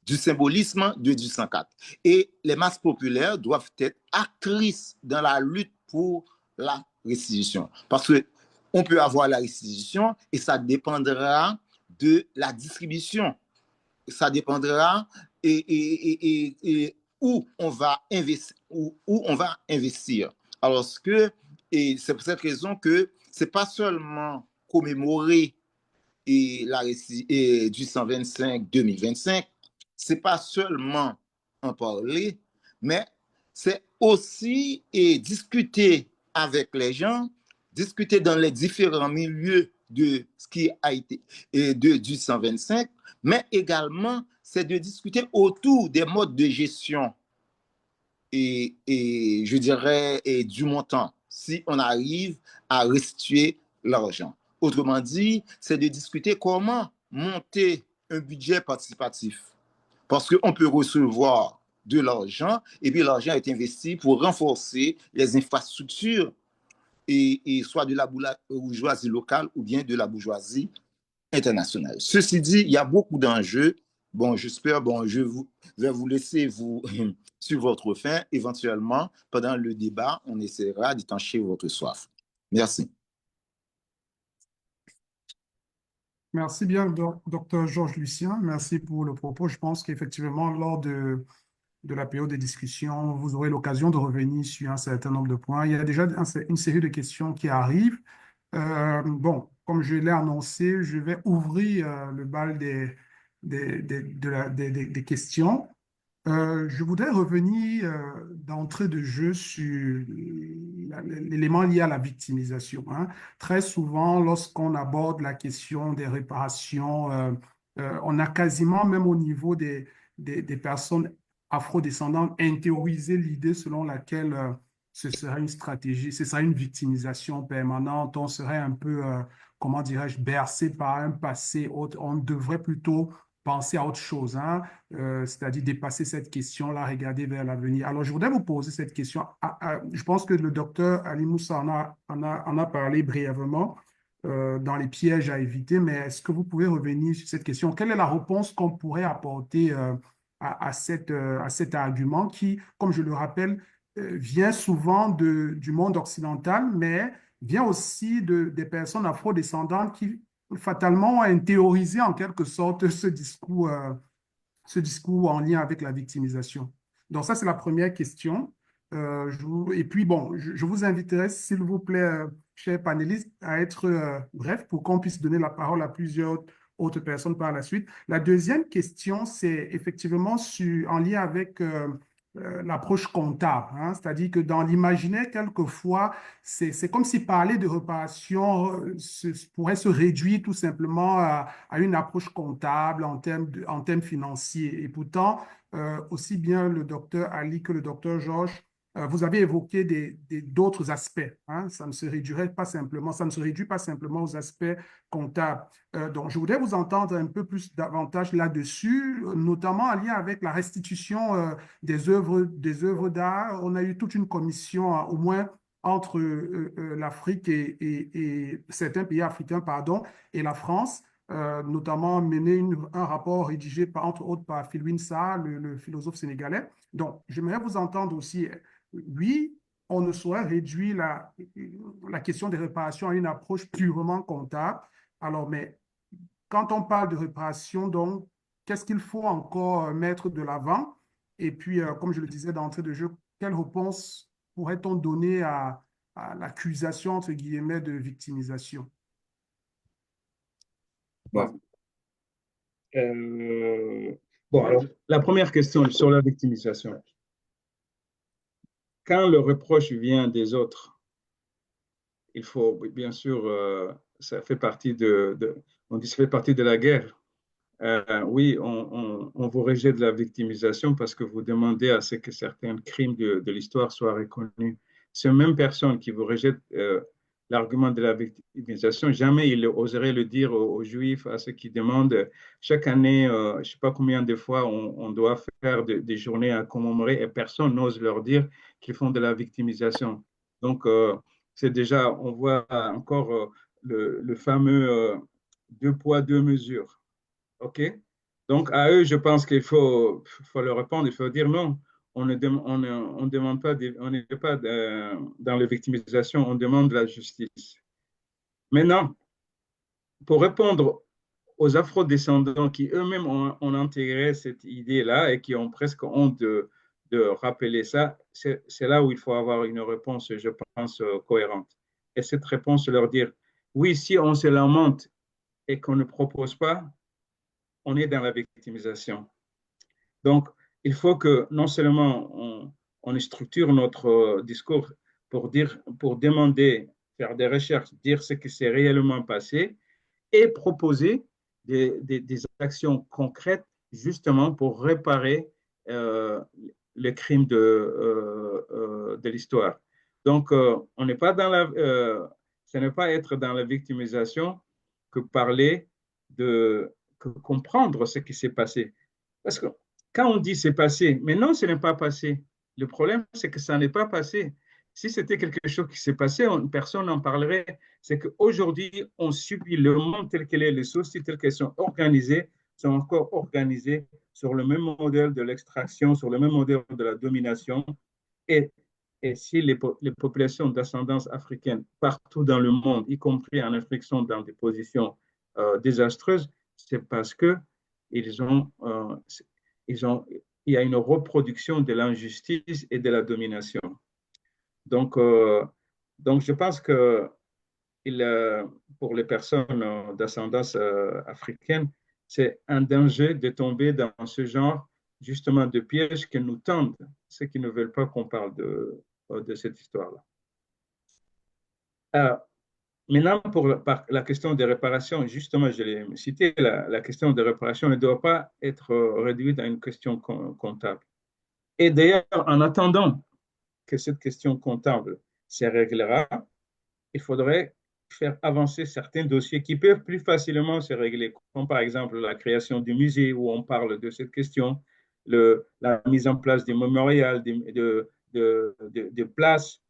Speaker 4: du symbolisme de 1804. Et les masses populaires doivent être actrices dans la lutte pour la restitution. Parce qu'on peut avoir la restitution et ça dépendra de la distribution. Ça dépendra et où on va investir. Où on va investir. Alors et c'est pour cette raison que ce n'est pas seulement commémorer du 125-2025, c'est pas seulement en parler, mais c'est aussi discuter avec les gens, discuter dans les différents milieux de ce qui a été du 125, mais également c'est de discuter autour des modes de gestion et je dirais du montant, si on arrive à restituer l'argent. Autrement dit, c'est de discuter comment monter un budget participatif. Parce qu'on peut recevoir de l'argent et puis l'argent est investi pour renforcer les infrastructures et soit de la bourgeoisie locale ou bien de la bourgeoisie internationale. Ceci dit, il y a beaucoup d'enjeux. Bon, j'espère, je vais vous laisser sur votre faim. Éventuellement, pendant le débat, on essaiera d'étancher votre soif. Merci.
Speaker 2: Merci bien, docteur Georges Lucien. Merci pour le propos. Je pense qu'effectivement, lors de la période de discussion, vous aurez l'occasion de revenir sur un certain nombre de points. Il y a déjà une série de questions qui arrivent. Bon, comme je l'ai annoncé, je vais ouvrir le bal des questions. Je voudrais revenir d'entrée de jeu sur l'élément lié à la victimisation, hein. Très souvent, lorsqu'on aborde la question des réparations, on a quasiment, même au niveau des personnes afrodescendantes, intériorisé l'idée selon laquelle ce serait une stratégie, ce serait une victimisation permanente, on serait un peu, comment dirais-je, bercé par un passé autre. On devrait plutôt penser à autre chose, hein, c'est-à-dire dépasser cette question-là, regarder vers l'avenir. Alors, je voudrais vous poser cette question. Je pense que le docteur Ali Moussa en a parlé brièvement dans les pièges à éviter, mais est-ce que vous pouvez revenir sur cette question? Quelle est la réponse qu'on pourrait apporter à cet argument qui, comme je le rappelle, vient souvent du monde occidental, mais vient aussi des personnes afrodescendantes qui fatalement ont intériorisé en quelque sorte ce discours en lien avec la victimisation. Donc ça, c'est la première question. Et puis, bon, je vous inviterai, s'il vous plaît, chers panélistes, à être bref pour qu'on puisse donner la parole à plusieurs autres personnes par la suite. La deuxième question, c'est effectivement en lien avec l'approche comptable, hein. C'est-à-dire que dans l'imaginaire, quelquefois, c'est comme si parler de réparation pourrait se réduire tout simplement à une approche comptable en termes financiers. Et pourtant, aussi bien le docteur Ali que le docteur Georges, vous avez évoqué d'autres aspects, hein. Ça ne se réduirait pas simplement, ça ne se réduit pas simplement aux aspects comptables. Donc, je voudrais vous entendre un peu plus davantage là-dessus, notamment en lien avec la restitution des œuvres d'art. On a eu toute une commission, au moins entre l'Afrique et certains pays africains, pardon, et la France, notamment mené un rapport rédigé entre autres par Philwin Sarr, le philosophe sénégalais. Donc, j'aimerais vous entendre aussi. Oui, on ne saurait réduire la question des réparations à une approche purement comptable. Alors, mais quand on parle de réparation, donc, qu'est-ce qu'il faut encore mettre de l'avant? Et puis, comme je le disais d'entrée de jeu, quelle réponse pourrait-on donner à l'accusation, entre guillemets, de victimisation?
Speaker 3: Bon. Alors, la première question sur la victimisation. quand le reproche vient des autres, il faut, bien sûr, ça fait partie on dit ça fait partie de la guerre. Oui, on vous rejette de la victimisation parce que vous demandez à ce que certains crimes de l'histoire soient reconnus. Ces mêmes personnes qui vous rejettent l'argument de la victimisation, jamais ils oseraient le dire aux Juifs, à ceux qui demandent chaque année, je ne sais pas combien de fois, on doit faire des journées à commémorer et personne n'ose leur dire qu'ils font de la victimisation. Donc, c'est déjà, on voit encore le fameux deux poids, deux mesures. OK? Donc, à eux, je pense faut leur répondre, il faut dire non. On ne demande pas, on n'est pas dans la victimisation, on demande la justice. Maintenant, pour répondre aux afro-descendants qui eux-mêmes ont intégré cette idée-là et qui ont presque honte de rappeler ça, c'est là où il faut avoir une réponse, je pense, cohérente. Et cette réponse, leur dire, oui, si on se lamente et qu'on ne propose pas, on est dans la victimisation. Donc, il faut que non seulement on structure notre discours pour demander, faire des recherches, dire ce qui s'est réellement passé et proposer des actions concrètes justement pour réparer les crimes de l'histoire. Donc, on n'est pas dans ce n'est pas être dans la victimisation que parler que comprendre ce qui s'est passé. Parce que quand on dit c'est passé, mais non, ce n'est pas passé. Le problème, c'est que ça n'est pas passé. Si c'était quelque chose qui s'est passé, personne n'en parlerait. C'est qu'aujourd'hui, on subit le monde tel qu'il est, les sociétés telles qu'elles sont organisées, sont encore organisées sur le même modèle de l'extraction, sur le même modèle de la domination. Et, et si les populations d'ascendance africaine partout dans le monde, y compris en Afrique, sont dans des positions désastreuses, c'est parce que ils ont, il y a une reproduction de l'injustice et de la domination. Donc, je pense que pour les personnes d'ascendance africaine, c'est un danger de tomber dans ce genre justement de pièges que nous tendent ceux qui ne veulent pas qu'on parle de cette histoire-là. Maintenant, pour la question des réparations, justement, je l'ai cité, la question des réparations ne doit pas être réduite à une question comptable. Et d'ailleurs, en attendant que cette question comptable se réglera, il faudrait faire avancer certains dossiers qui peuvent plus facilement se régler, comme par exemple la création du musée où on parle de cette question, la mise en place des mémorials, de places,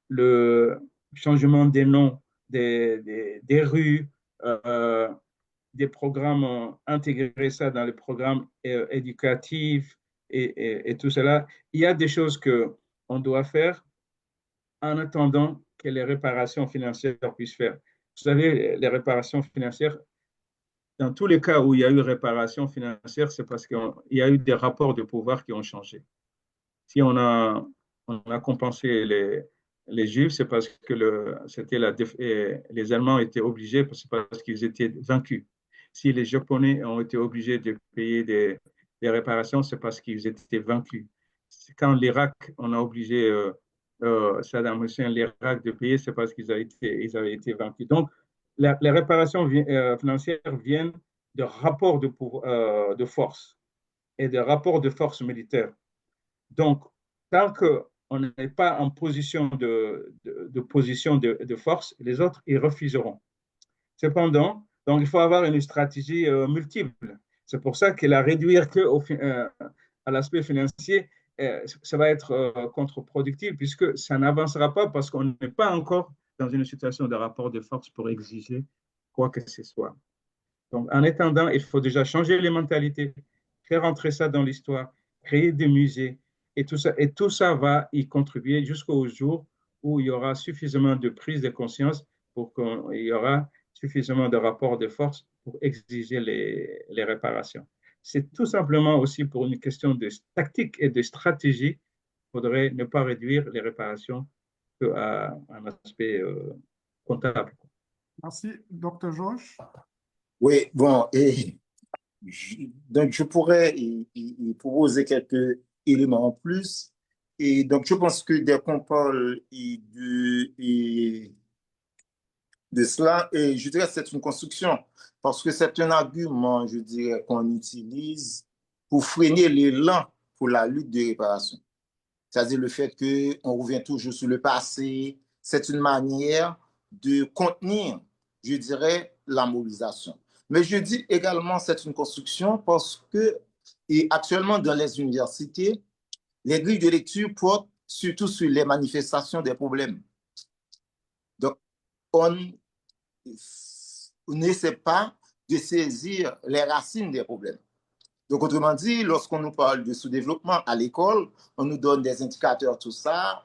Speaker 3: le changement des noms des rues, des programmes, intégrer ça dans les programmes éducatifs et tout cela. Il y a des choses qu'on doit faire en attendant que les réparations financières puissent faire. Vous savez, les réparations financières, dans tous les cas où il y a eu réparation financière, c'est parce qu'il y a eu des rapports de pouvoir qui ont changé. Si on a compensé les Juifs, c'est parce que les Allemands étaient obligés, c'est parce qu'ils étaient vaincus. Si les Japonais ont été obligés de payer des réparations, c'est parce qu'ils étaient vaincus. Quand l'Irak, on a obligé Saddam Hussein, l'Irak de payer, c'est parce qu'ils avaient été vaincus. Donc, les réparations financières viennent de rapports de force et de rapports de force militaire. Donc, tant qu'on n'est pas en position de force, les autres, ils refuseront. Cependant, donc, il faut avoir une stratégie multiple. C'est pour ça que la réduire à l'aspect financier, ça va être contre-productif puisque ça n'avancera pas parce qu'on n'est pas encore dans une situation de rapport de force pour exiger quoi que ce soit. Donc, en attendant, il faut déjà changer les mentalités, faire entrer ça dans l'histoire, créer des musées, et tout ça va y contribuer jusqu'au jour où il y aura suffisamment de prise de conscience pour qu'il y aura suffisamment de rapports de force pour exiger les réparations. C'est tout simplement aussi pour une question de tactique et de stratégie. Il faudrait ne pas réduire les réparations à un aspect comptable.
Speaker 2: Merci, Dr. Georges.
Speaker 4: Oui, bon, donc je pourrais y proposer quelques éléments en plus. Et donc, je pense que dès qu'on parle de cela, et je dirais que c'est une construction, parce que c'est un argument, je dirais, qu'on utilise pour freiner l'élan pour la lutte de réparation. C'est-à-dire le fait qu'on revient toujours sur le passé, c'est une manière de contenir, je dirais, la mobilisation. Mais je dis également c'est une construction parce que, et actuellement dans les universités, les grilles de lecture portent surtout sur les manifestations des problèmes. Donc, on n'essaie pas de saisir les racines des problèmes. Donc, autrement dit, lorsqu'on nous parle de sous-développement à l'école, on nous donne des indicateurs, tout ça,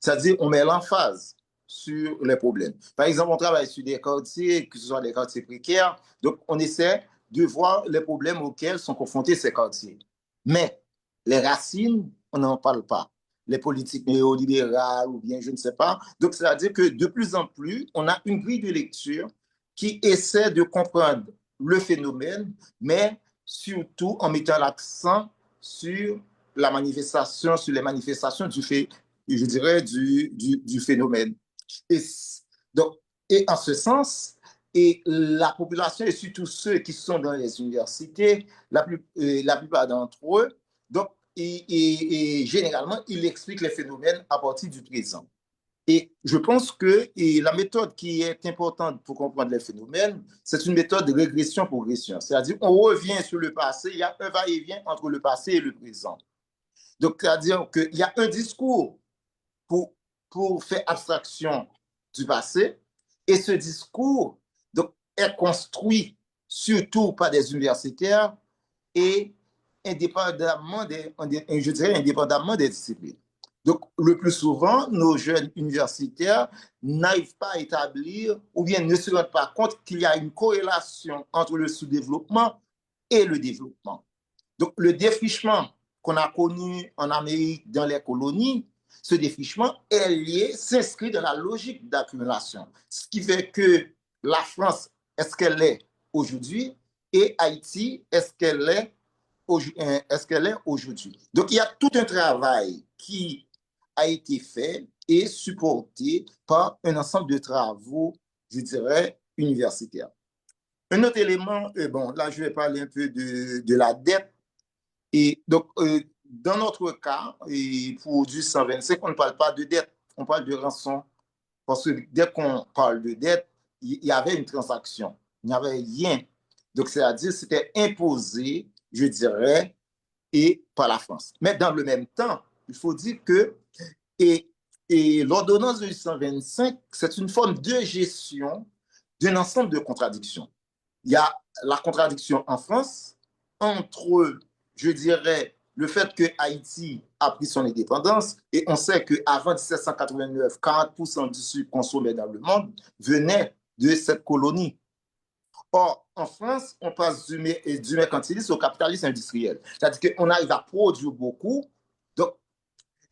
Speaker 4: c'est-à-dire on met l'emphase sur les problèmes. Par exemple, on travaille sur des quartiers, que ce soit des quartiers précaires, donc on essaie de voir les problèmes auxquels sont confrontés ces quartiers. Mais les racines, on n'en parle pas. Les politiques néolibérales ou bien je ne sais pas. Donc, c'est-à-dire que de plus en plus, on a une grille de lecture qui essaie de comprendre le phénomène, mais surtout en mettant l'accent sur la manifestation, sur les manifestations du fait, je dirais, du phénomène. Et, donc, et en ce sens, et la population, et surtout ceux qui sont dans les universités, la plupart d'entre eux, donc, et généralement, ils expliquent les phénomènes à partir du présent. Et je pense que la méthode qui est importante pour comprendre les phénomènes, c'est une méthode de régression-progression. C'est-à-dire qu'on revient sur le passé, il y a un va-et-vient entre le passé et le présent. Donc, c'est-à-dire qu'il y a un discours pour faire abstraction du passé, et ce discours donc, est construit surtout par des universitaires et indépendamment je dirais indépendamment des disciplines. Donc, le plus souvent, nos jeunes universitaires n'arrivent pas à établir ou bien ne se rendent pas compte qu'il y a une corrélation entre le sous-développement et le développement. Donc, le défrichement qu'on a connu en Amérique dans les colonies, ce défrichement est lié, s'inscrit dans la logique d'accumulation. Ce qui fait que la France est ce qu'elle est aujourd'hui et Haïti est ce qu'elle est aujourd'hui. Donc, il y a tout un travail qui a été fait et supporté par un ensemble de travaux, je dirais, universitaires. Un autre élément, bon, là, je vais parler un peu de la dette. Et donc, dans notre cas, et pour du 125, on ne parle pas de dette, on parle de rançon. Parce que dès qu'on parle de dette, il y avait une transaction, il n'y avait rien. Donc, c'est-à-dire, c'était imposé, je dirais, et par la France. Mais dans le même temps, il faut dire que et l'ordonnance de 1825, c'est une forme de gestion d'un ensemble de contradictions. Il y a la contradiction en France entre, je dirais, le fait que Haïti a pris son indépendance, et on sait qu'avant 1789, 40% du sucre consommé dans le monde venait de cette colonie. Or, en France, on passe du mercantilisme au capitalisme industriel. C'est-à-dire qu'on arrive à produire beaucoup. Donc,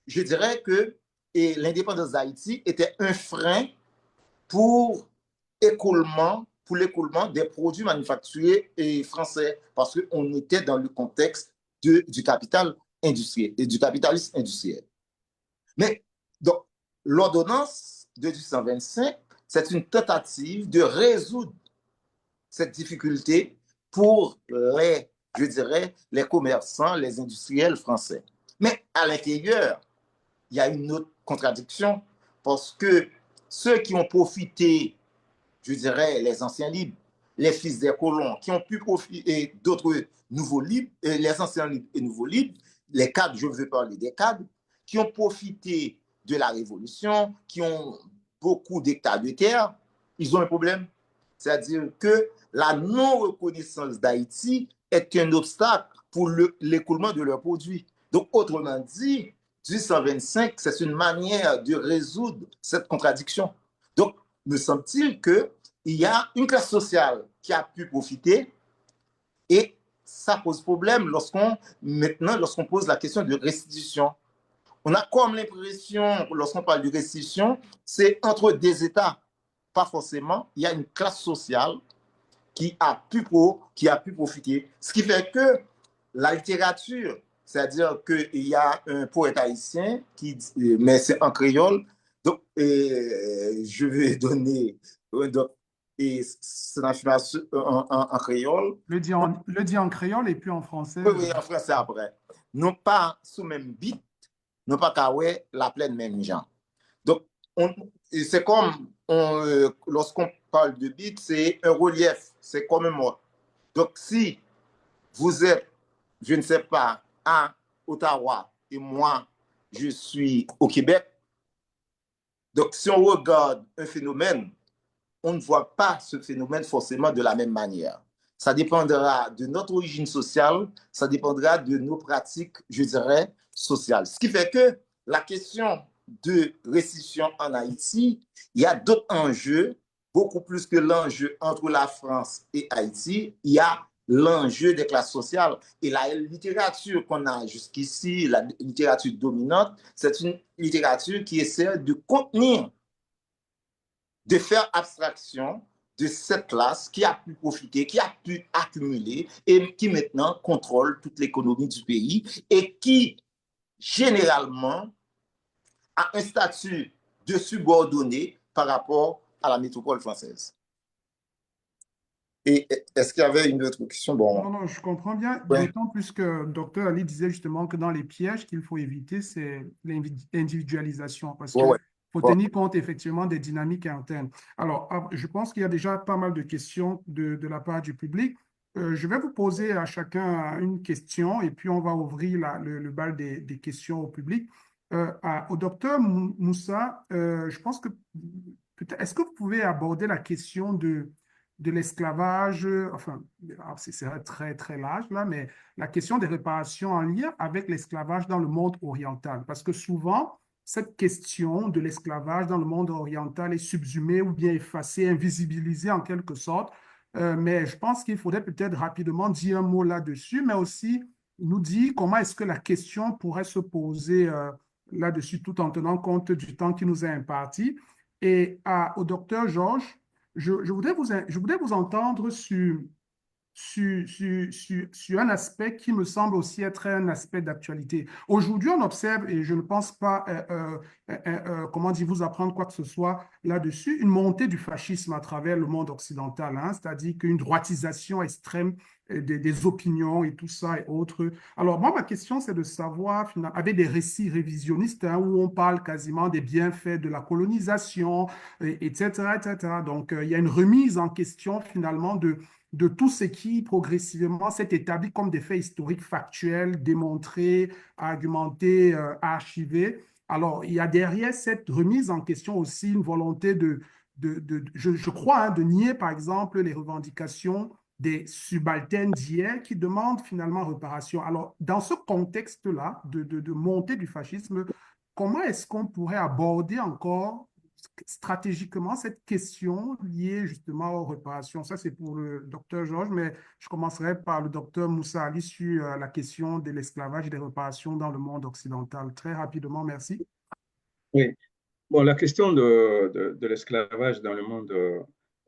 Speaker 4: je dirais que l'indépendance d'Haïti était un frein pour l'écoulement des produits manufacturés français, parce qu'on était dans le contexte du capital industriel et du capitalisme industriel. Mais donc, l'ordonnance de 1825, c'est une tentative de résoudre cette difficulté pour je dirais, les commerçants, les industriels français. Mais à l'intérieur, il y a une autre contradiction, parce que ceux qui ont profité, je dirais, les anciens libres, les fils des colons, qui ont pu profiter d'autres nouveaux libres, les anciens libres et nouveaux libres, les cadres, je veux parler des cadres, qui ont profité de la Révolution, qui ont beaucoup d'hectares de terre, ils ont un problème. C'est-à-dire que la non-reconnaissance d'Haïti est un obstacle pour l'écoulement de leurs produits. Donc, autrement dit, 1825, c'est une manière de résoudre cette contradiction. Donc, me semble-t-il qu'il y a une classe sociale qui a pu profiter, et ça pose problème lorsqu'on pose la question de restitution. On a comme l'impression, lorsqu'on parle de restitution, c'est entre des États. Pas forcément. Il y a une classe sociale qui a pu profiter. Ce qui fait que la littérature C'est-à-dire qu'il y a un poète haïtien qui dit, mais c'est en créole, donc je vais donner donc, et c'est une affirmation en créole.
Speaker 2: Le dit en créole et puis en français.
Speaker 4: Oui, oui, en français après. Non pas sous même beat, non pas qu'à ouais, la pleine même gens. Donc, c'est comme lorsqu'on parle de beat, c'est un relief, c'est comme un mot. Donc, si vous êtes, je ne sais pas, à Ottawa et moi, je suis au Québec, donc si on regarde un phénomène, on ne voit pas ce phénomène forcément de la même manière. Ça dépendra de notre origine sociale, ça dépendra de nos pratiques, je dirais, sociales. Ce qui fait que la question de restitution en Haïti, il y a d'autres enjeux, beaucoup plus que l'enjeu entre la France et Haïti. Il y a l'enjeu des classes sociales. Et la littérature qu'on a jusqu'ici, la littérature dominante, c'est une littérature qui essaie de contenir, de faire abstraction de cette classe qui a pu profiter, qui a pu accumuler et qui maintenant contrôle toute l'économie du pays et qui, généralement, a un statut de subordonné par rapport à la métropole française. Et est-ce qu'il y avait une autre question? Bon,
Speaker 2: Non, non, je comprends bien,
Speaker 4: ouais,
Speaker 2: d'autant plus que Dr. Ali disait justement que dans les pièges qu'il faut éviter, c'est l'individualisation, parce
Speaker 4: ouais,
Speaker 2: qu'il
Speaker 4: ouais,
Speaker 2: faut
Speaker 4: ouais.
Speaker 2: tenir compte effectivement des dynamiques internes. Alors, je pense qu'il y a déjà pas mal de questions de la part du public. Je vais vous poser à chacun une question et puis on va ouvrir le bal des questions au public. Au docteur Moussa, je pense que peut-être, est-ce que vous pouvez aborder la question de l'esclavage, enfin, c'est très, très large là, mais la question des réparations en lien avec l'esclavage dans le monde oriental. Parce que souvent, cette question de l'esclavage dans le monde oriental est subsumée ou bien effacée, invisibilisée en quelque sorte. Mais je pense qu'il faudrait peut-être rapidement dire un mot là-dessus, mais aussi nous dire comment est-ce que la question pourrait se poser là-dessus tout en tenant compte du temps qui nous est imparti. Et au docteur Georges, je voudrais vous entendre sur un aspect qui me semble aussi être un aspect d'actualité. Aujourd'hui, on observe, et je ne pense pas, comment dire, vous apprendre quoi que ce soit là-dessus, une montée du fascisme à travers le monde occidental, hein, c'est-à-dire qu'une droitisation extrême des opinions et tout ça et autres. Alors, moi, ma question, c'est de savoir, avec des récits révisionnistes, hein, où on parle quasiment des bienfaits de la colonisation, etc., etc. Donc, il y a une remise en question, finalement, de tout ce qui progressivement s'est établi comme des faits historiques factuels, démontrés, argumentés, archivés. Alors, il y a derrière cette remise en question aussi une volonté je crois, hein, de nier, par exemple, les revendications des subalternes d'hier qui demandent finalement réparation. Alors, dans ce contexte-là de montée du fascisme, comment est-ce qu'on pourrait aborder encore stratégiquement cette question liée justement aux réparations? Ça, c'est pour le docteur Georges, mais je commencerai par le docteur Moussa Ali sur la question de l'esclavage et des réparations dans le monde occidental. Très rapidement, merci.
Speaker 3: Oui. Bon, la question de l'esclavage dans le monde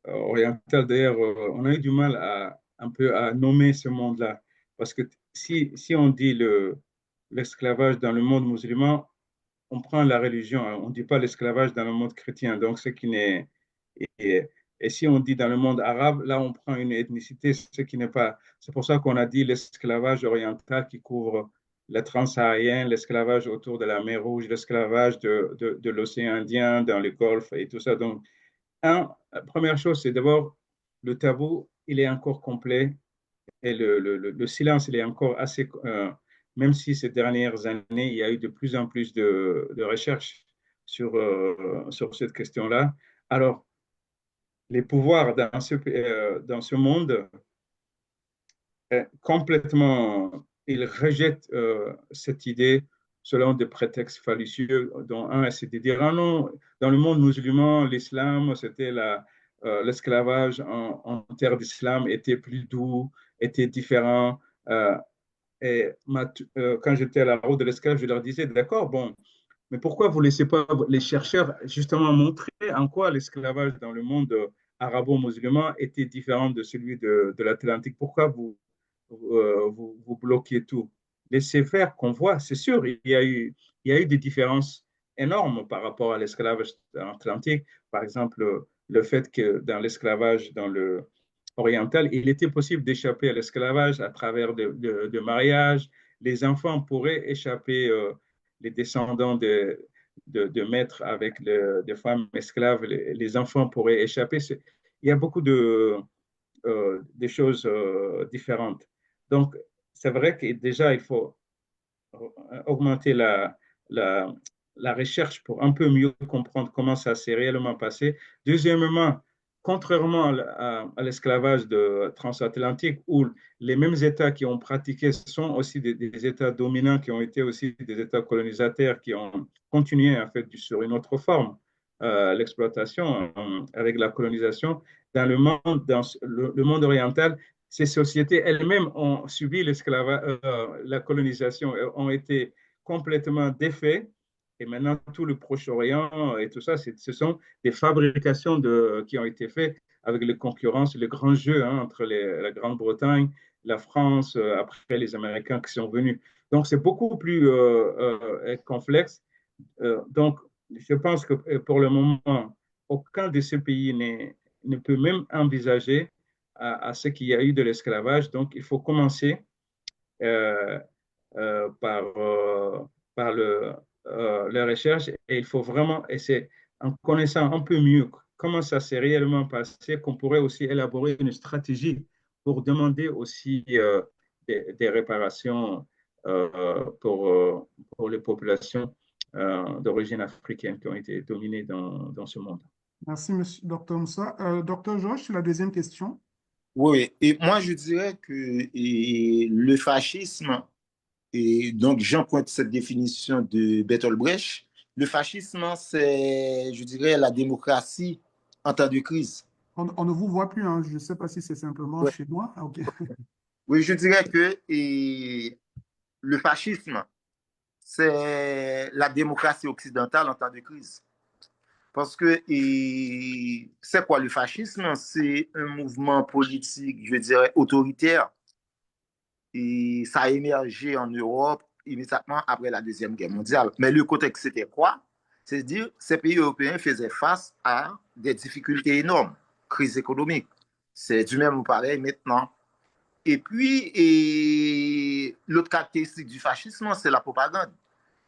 Speaker 3: oriental, d'ailleurs, on a eu du mal un peu à nommer ce monde-là. Parce que si on dit l'esclavage dans le monde musulman, on prend la religion, hein. On ne dit pas l'esclavage dans le monde chrétien. Donc, ce qui n'est. Et, et si on dit dans le monde arabe, là, on prend une ethnicité, ce qui n'est pas. C'est pour ça qu'on a dit l'esclavage oriental qui couvre la transsaharienne, l'esclavage autour de la mer Rouge, l'esclavage de l'océan Indien, dans le Golfe et tout ça. Donc, la première chose, c'est d'abord le tabou, il est encore complet et le silence, il est encore assez. Même si ces dernières années, il y a eu de plus en plus de recherches sur cette question-là. Alors, les pouvoirs dans ce monde, complètement, ils rejettent cette idée selon des prétextes fallacieux, dont un, c'est de dire, ah non, dans le monde musulman, l'islam, c'était l'esclavage en terre d'islam était plus doux, était différent. Et quand j'étais à la route de l'esclave, je leur disais, d'accord, bon, mais pourquoi vous ne laissez pas les chercheurs justement montrer en quoi l'esclavage dans le monde arabo-musulman était différent de celui de l'Atlantique? Pourquoi vous bloquez tout? laisser faire qu'on voit. C'est sûr, il y a eu des différences énormes par rapport à l'esclavage atlantique. Par exemple, le fait que dans l'esclavage dans le oriental, il était possible d'échapper à l'esclavage à travers de mariages. Les enfants pourraient échapper, les descendants de maîtres avec des femmes esclaves, les enfants pourraient échapper. Il y a beaucoup de choses différentes. Donc, c'est vrai que déjà, il faut augmenter la, la recherche pour un peu mieux comprendre comment ça s'est réellement passé. Deuxièmement, contrairement à l'esclavage transatlantique, où les mêmes États qui ont pratiqué sont aussi des États dominants, qui ont été aussi des États colonisateurs, qui ont continué en fait sur une autre forme, l'exploitation avec la colonisation. Dans le monde oriental, ces sociétés elles-mêmes ont subi la colonisation, ont été complètement défaits. Et maintenant, tout le Proche-Orient et tout ça, ce sont des fabrications qui ont été faites avec les concurrences, les grands jeux entre la Grande-Bretagne, la France, après les Américains qui sont venus. Donc, c'est beaucoup plus complexe. Donc, je pense que pour le moment, aucun de ces pays ne peut même envisager à ce qu'il y a eu de l'esclavage. Donc, il faut commencer euh, euh, par, euh, par la recherche et il faut vraiment essayer, en connaissant un peu mieux comment ça s'est réellement passé, qu'on pourrait aussi élaborer une stratégie pour demander aussi des réparations pour les populations d'origine africaine qui ont été dominées dans ce monde.
Speaker 2: Merci, monsieur Dr. Moussa. Dr. Georges, sur la deuxième question.
Speaker 4: Oui, et moi je dirais que le fascisme, et donc j'emprunte cette définition de Bertolt Brecht, le fascisme, c'est, je dirais, la démocratie en temps de crise.
Speaker 2: On ne vous voit plus, hein. Je ne sais pas si c'est simplement
Speaker 4: Ouais.
Speaker 2: chez moi. Ah, ok.
Speaker 4: Oui, je dirais que le fascisme, c'est la démocratie occidentale en temps de crise. Parce que c'est quoi le fascisme? C'est un mouvement politique, je dirais, autoritaire. Et ça a émergé en Europe immédiatement après la Deuxième Guerre mondiale. Mais le contexte, c'était quoi? C'est-à-dire, ces pays européens faisaient face à des difficultés énormes, crise économique. C'est du même ou pareil maintenant. Et puis, l'autre caractéristique du fascisme, c'est la propagande.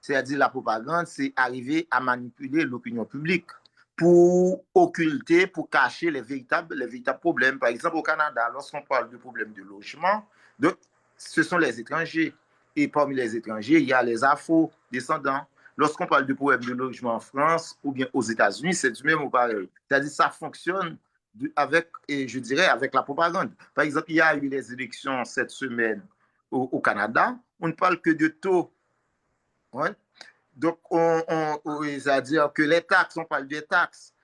Speaker 4: C'est-à-dire, la propagande, c'est arriver à manipuler l'opinion publique pour occulter, pour cacher les véritables problèmes. Par exemple, au Canada, lorsqu'on parle de problèmes de logement, donc, ce sont les étrangers. Et parmi les étrangers, il y a les afro-descendants. Lorsqu'on parle de problèmes de logement en France ou bien aux États-Unis, c'est du même ou pareil. C'est-à-dire, ça fonctionne avec, et je dirais, avec la propagande. Par exemple, il y a eu les élections cette semaine au Canada. On ne parle que de taux. Ouais. Donc, c'est-à-dire que les taxes, on parle des taxes.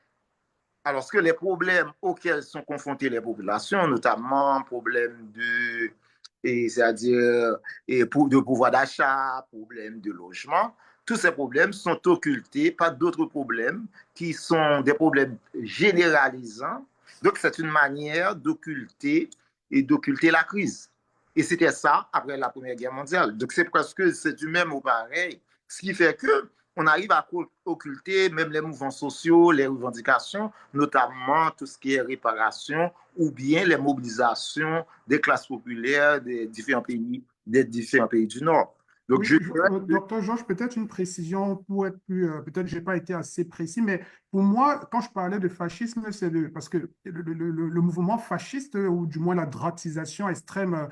Speaker 4: Alors que les problèmes auxquels sont confrontées les populations, notamment problèmes c'est-à-dire de pouvoir d'achat, problèmes de logement, tous ces problèmes sont occultés par d'autres problèmes qui sont des problèmes généralisants. Donc, c'est une manière d'occulter la crise. Et c'était ça après la Première Guerre mondiale. Donc, c'est du même au pareil. Ce qui fait que on arrive à occulter même les mouvements sociaux, les revendications, notamment tout ce qui est réparation ou bien les mobilisations des classes populaires des différents pays du Nord. Donc,
Speaker 2: Oui, Docteur Georges, peut-être une précision pour être plus, peut-être je n'ai pas été assez précis, mais pour moi, quand je parlais de fascisme, c'est parce que le mouvement fasciste, ou du moins la droitisation extrême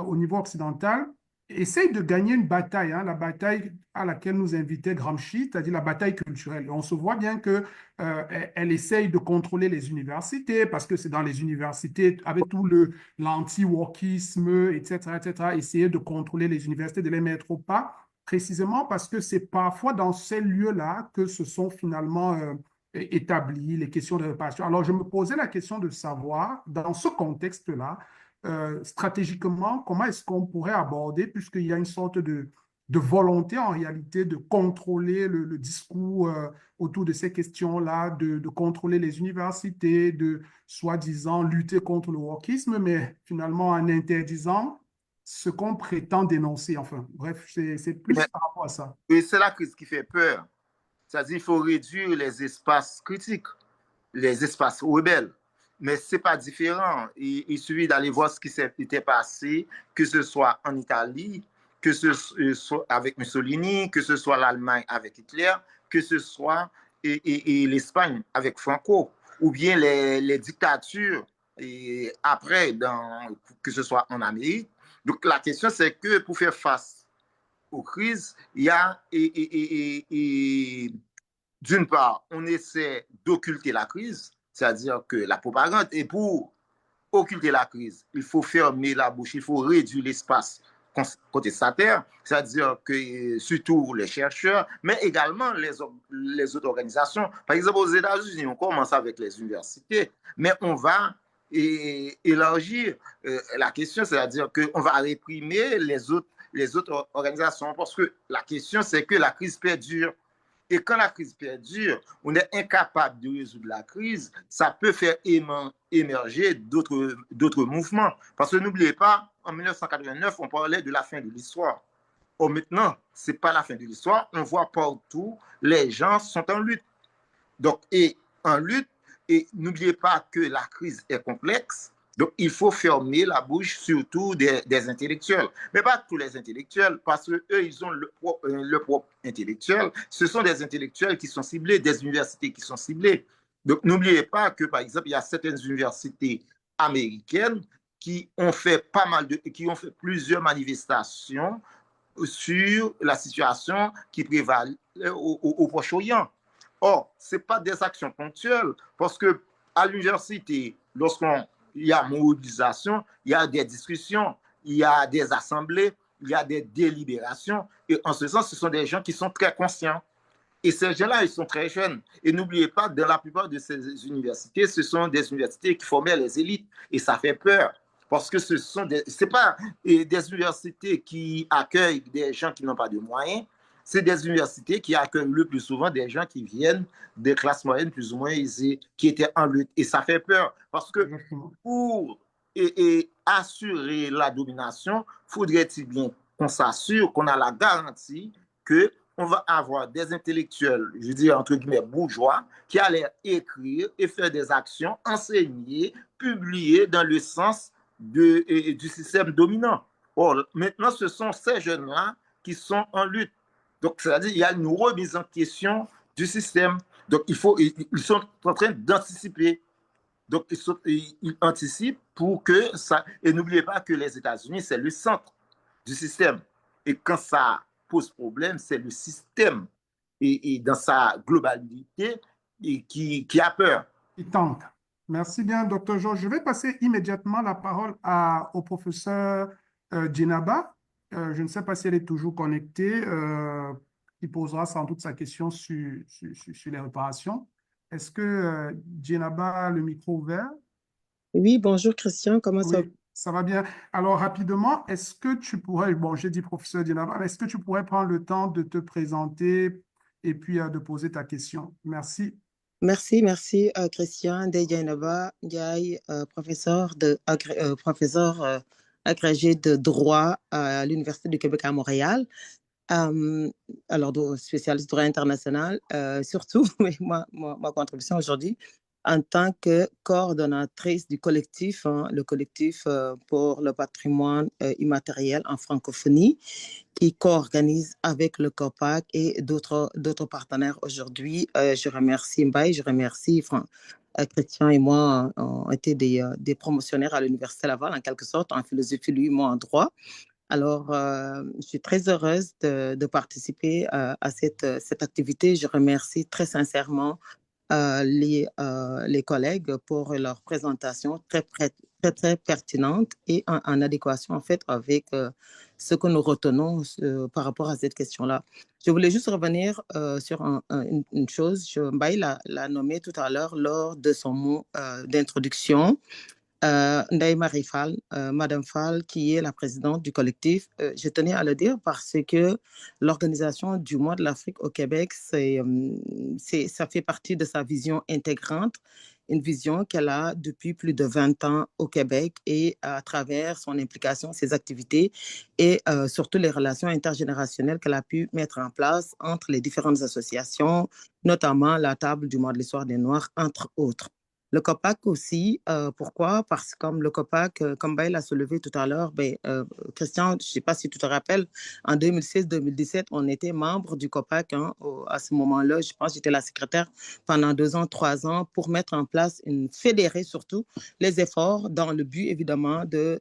Speaker 2: au niveau occidental, essaye de gagner une bataille, hein, la bataille à laquelle nous invitait Gramsci, c'est-à-dire la bataille culturelle. On se voit bien que elle essaye de contrôler les universités, parce que c'est dans les universités, avec tout l'anti-wokisme, etc., essayer de contrôler les universités, de les mettre au pas, précisément parce que c'est parfois dans ces lieux-là que se sont finalement établies les questions de réparation. Alors, je me posais la question de savoir, dans ce contexte-là, stratégiquement, comment est-ce qu'on pourrait aborder, puisqu'il y a une sorte de volonté en réalité de contrôler le discours autour de ces questions-là, de contrôler les universités, de soi-disant lutter contre le wokisme, mais finalement en interdisant ce qu'on prétend dénoncer. Enfin, bref, c'est plus
Speaker 4: Mais
Speaker 2: par rapport à ça.
Speaker 4: et c'est la crise qui fait peur. C'est-à-dire qu'il faut réduire les espaces critiques, les espaces rebelles. Mais ce n'est pas différent. Il suffit d'aller voir ce qui s'était passé, que ce soit en Italie, que ce soit avec Mussolini, que ce soit l'Allemagne avec Hitler, que ce soit et l'Espagne avec Franco, ou bien les dictatures et après, que ce soit en Amérique. Donc la question, c'est que pour faire face aux crises, il y a d'une part, on essaie d'occulter la crise, c'est-à-dire que la propagande, et pour occulter la crise, il faut fermer la bouche, il faut réduire l'espace contestataire, c'est-à-dire que surtout les chercheurs, mais également les autres organisations. Par exemple, aux États-Unis, on commence avec les universités, mais on va élargir la question, c'est-à-dire qu'on va réprimer les autres organisations, parce que la question, c'est que la crise perdure. Et quand la crise perdure, on est incapable de résoudre la crise, ça peut faire émerger d'autres mouvements. Parce que n'oubliez pas, en 1989, on parlait de la fin de l'histoire. Or maintenant, ce n'est pas la fin de l'histoire. On voit partout, les gens sont en lutte. Donc, et en lutte, et n'oubliez pas que la crise est complexe. Donc, il faut fermer la bouche surtout des intellectuels. Mais pas tous les intellectuels, parce qu'eux, ils ont le propre intellectuel. Ce sont des intellectuels qui sont ciblés, des universités qui sont ciblées. Donc, n'oubliez pas que, par exemple, il y a certaines universités américaines qui ont fait plusieurs manifestations sur la situation qui prévalait au Proche-Orient. Or, ce n'est pas des actions ponctuelles, parce qu'à l'université, lorsqu'il y a mobilisation, il y a des discussions, il y a des assemblées, il y a des délibérations. Et en ce sens, ce sont des gens qui sont très conscients. Et ces gens-là, ils sont très jeunes. Et n'oubliez pas, dans la plupart de ces universités, ce sont des universités qui formaient les élites. Et ça fait peur. Parce que c'est pas des universités qui accueillent des gens qui n'ont pas de moyens. C'est des universités qui accueillent le plus souvent des gens qui viennent des classes moyennes plus ou moins aisées, qui étaient en lutte. Et ça fait peur. Parce que pour assurer la domination, faudrait-il bien qu'on s'assure qu'on a la garantie que on va avoir des intellectuels, je dis entre guillemets bourgeois, qui allaient écrire et faire des actions, enseigner, publier dans le sens du système dominant. Or, maintenant, ce sont ces jeunes-là qui sont en lutte. Donc, c'est-à-dire qu'il y a une remise en question du système. Donc, ils sont en train d'anticiper. Donc, ils anticipent pour que ça... Et n'oubliez pas que les États-Unis, c'est le centre du système. Et quand ça pose problème, c'est le système et dans sa globalité qui a peur.
Speaker 2: Il tente. Merci bien, docteur Georges. Je vais passer immédiatement la parole au professeur Djenaba. Je ne sais pas si elle est toujours connectée. Il posera sans doute sa question sur les réparations. Est-ce que Djenaba a le micro ouvert?
Speaker 5: Oui, bonjour Christian, comment ça va?
Speaker 2: Oui, ça va bien. Alors, rapidement, est-ce que tu pourrais, bon, j'ai dit professeur Djenaba, mais est-ce que tu pourrais prendre le temps de te présenter et puis de poser ta question? Merci.
Speaker 5: Merci, Christian Dejainaba Ndiaye, professeur agrégé de droit à l'Université du Québec à Montréal. Alors, spécialiste droit international, surtout, ma contribution aujourd'hui, en tant que coordonnatrice du collectif, le collectif pour le patrimoine immatériel en francophonie, qui co-organise avec le COPAC et d'autres partenaires aujourd'hui. Je remercie Mbaye, je remercie Christian et moi ont été des promotionnaires à l'Université Laval, en quelque sorte, en philosophie, lui, moi, en droit. Alors, je suis très heureuse de participer à cette activité. Je remercie très sincèrement les collègues pour leur présentation très pertinente et en adéquation, en fait, avec ce que nous retenons par rapport à cette question-là. Je voulais juste revenir sur une chose. Mbaye l'a nommé tout à l'heure lors de son mot d'introduction. Ndeye Marie Fall, Madame Fall, qui est la présidente du collectif. Je tenais à le dire parce que l'organisation du mois de l'Afrique au Québec, ça fait partie de sa vision intégrante une vision qu'elle a depuis plus de 20 ans au Québec et à travers son implication, ses activités et surtout les relations intergénérationnelles qu'elle a pu mettre en place entre les différentes associations, notamment la Table du mois de l'Histoire des Noirs, entre autres. Le COPAC aussi, pourquoi? Parce que comme le COPAC, comme Bail a soulevé tout à l'heure, Christian, je ne sais pas si tu te rappelles, en 2016-2017, on était membre du COPAC. Hein, à ce moment-là, je pense que j'étais la secrétaire pendant 2 ans, 3 ans, pour mettre en place fédérer surtout les efforts dans le but, évidemment, de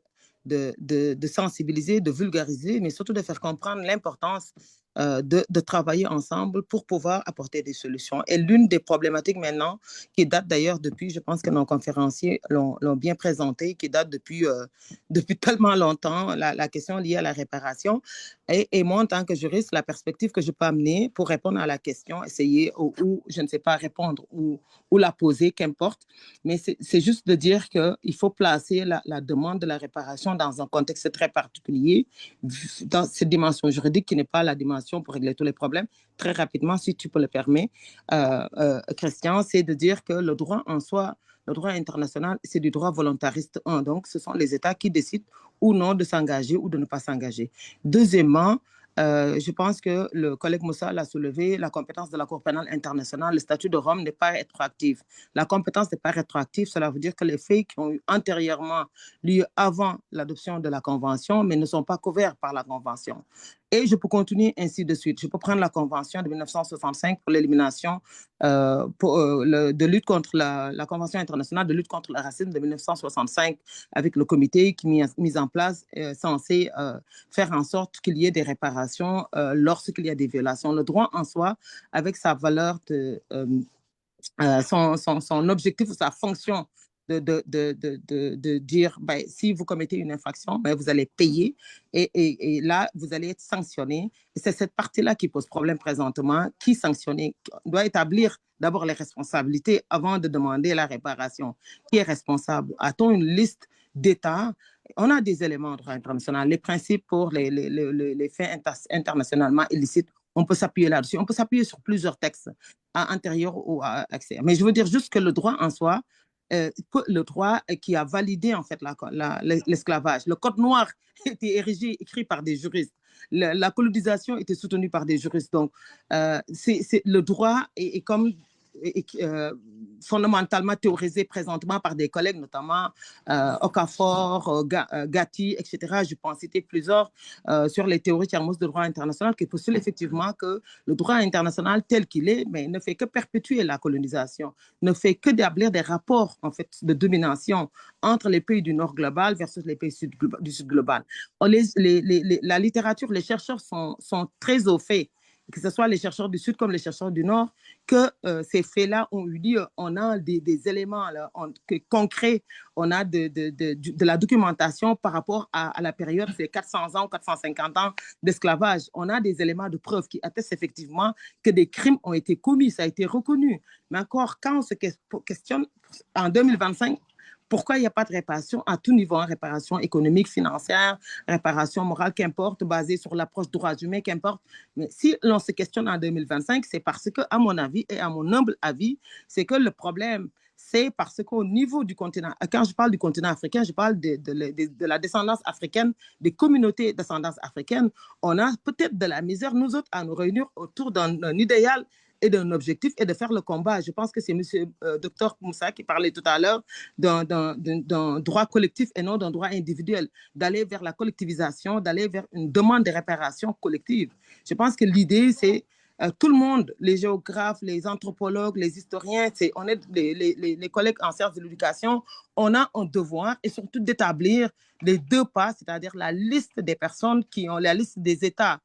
Speaker 5: sensibiliser, de vulgariser, mais surtout de faire comprendre l'importance de travailler ensemble pour pouvoir apporter des solutions. Et l'une des problématiques maintenant, qui date d'ailleurs depuis, je pense que nos conférenciers l'ont bien présenté, qui date depuis tellement longtemps, la question liée à la réparation. Et moi, en tant que juriste, la perspective que je peux amener pour répondre à la question, essayer ou je ne sais pas, répondre ou la poser, qu'importe, mais c'est juste de dire qu'il faut placer la demande de la réparation dans un contexte très particulier, dans cette dimension juridique qui n'est pas la dimension pour régler tous les problèmes. Très rapidement, si tu peux le permettre, Christian, c'est de dire que le droit en soi, le droit international, c'est du droit volontariste. Donc, ce sont les États qui décident ou non de s'engager ou de ne pas s'engager. Deuxièmement, je pense que le collègue Moussa l'a soulevé, la compétence de la Cour pénale internationale, le statut de Rome n'est pas rétroactif. La compétence n'est pas rétroactive, cela veut dire que les faits qui ont eu antérieurement lieu avant l'adoption de la Convention, mais ne sont pas couverts par la Convention. Et je peux continuer ainsi de suite. Je peux prendre la Convention de 1965 pour l'élimination de lutte contre la Convention internationale de lutte contre le racisme de 1965 avec le comité qui est mis en place censé faire en sorte qu'il y ait des réparations lorsqu'il y a des violations. Le droit en soi, avec sa valeur, son objectif ou sa fonction de dire, si vous commettez une infraction, vous allez payer et là, vous allez être sanctionné. Et c'est cette partie-là qui pose problème présentement. Qui sanctionner? On doit établir d'abord les responsabilités avant de demander la réparation. Qui est responsable? A-t-on une liste d'États? On a des éléments en droit international, les principes pour les faits internationalement illicites. On peut s'appuyer là-dessus. On peut s'appuyer sur plusieurs textes antérieurs ou extérieurs. Mais je veux dire juste que le droit en soi, le droit qui a validé en fait l'esclavage. Le Code noir était écrit par des juristes. La colonisation était soutenue par des juristes. Donc, le droit est comme fondamentalement théorisé présentement par des collègues, notamment Okafor, Gatti, etc. Je peux en citer plusieurs sur les théories Tchermos de droit international qui postulent effectivement que le droit international tel qu'il est, mais ne fait que perpétuer la colonisation, ne fait que d'établir des rapports en fait, de domination entre les pays du Nord global versus les pays du Sud global. La littérature, les chercheurs sont très au fait, que ce soit les chercheurs du Sud comme les chercheurs du Nord, que ces faits-là ont eu lieu. On a des éléments là, concrets, on a de la documentation par rapport à la période, c'est 400 ans, 450 ans d'esclavage. On a des éléments de preuve qui attestent effectivement que des crimes ont été commis, ça a été reconnu. Mais encore, quand on se questionne en 2025, pourquoi il n'y a pas de réparation à tout niveau, hein, réparation économique, financière, réparation morale, qu'importe, basée sur l'approche droits humains, qu'importe. Mais si l'on se questionne en 2025, c'est parce que, à mon avis et à mon humble avis, c'est que le problème, c'est parce qu'au niveau du continent, quand je parle du continent africain, je parle de la descendance africaine, des communautés de descendance africaine, on a peut-être de la misère, nous autres, à nous réunir autour d'un idéal et d'un objectif et de faire le combat. Je pense que c'est M. Dr Moussa qui parlait tout à l'heure d'un droit collectif et non d'un droit individuel, d'aller vers la collectivisation, d'aller vers une demande de réparation collective. Je pense que l'idée, c'est tout le monde, les géographes, les anthropologues, les historiens, on est les collègues en sciences de l'éducation, on a un devoir et surtout d'établir les deux pas, c'est-à-dire la liste des personnes qui ont la liste des États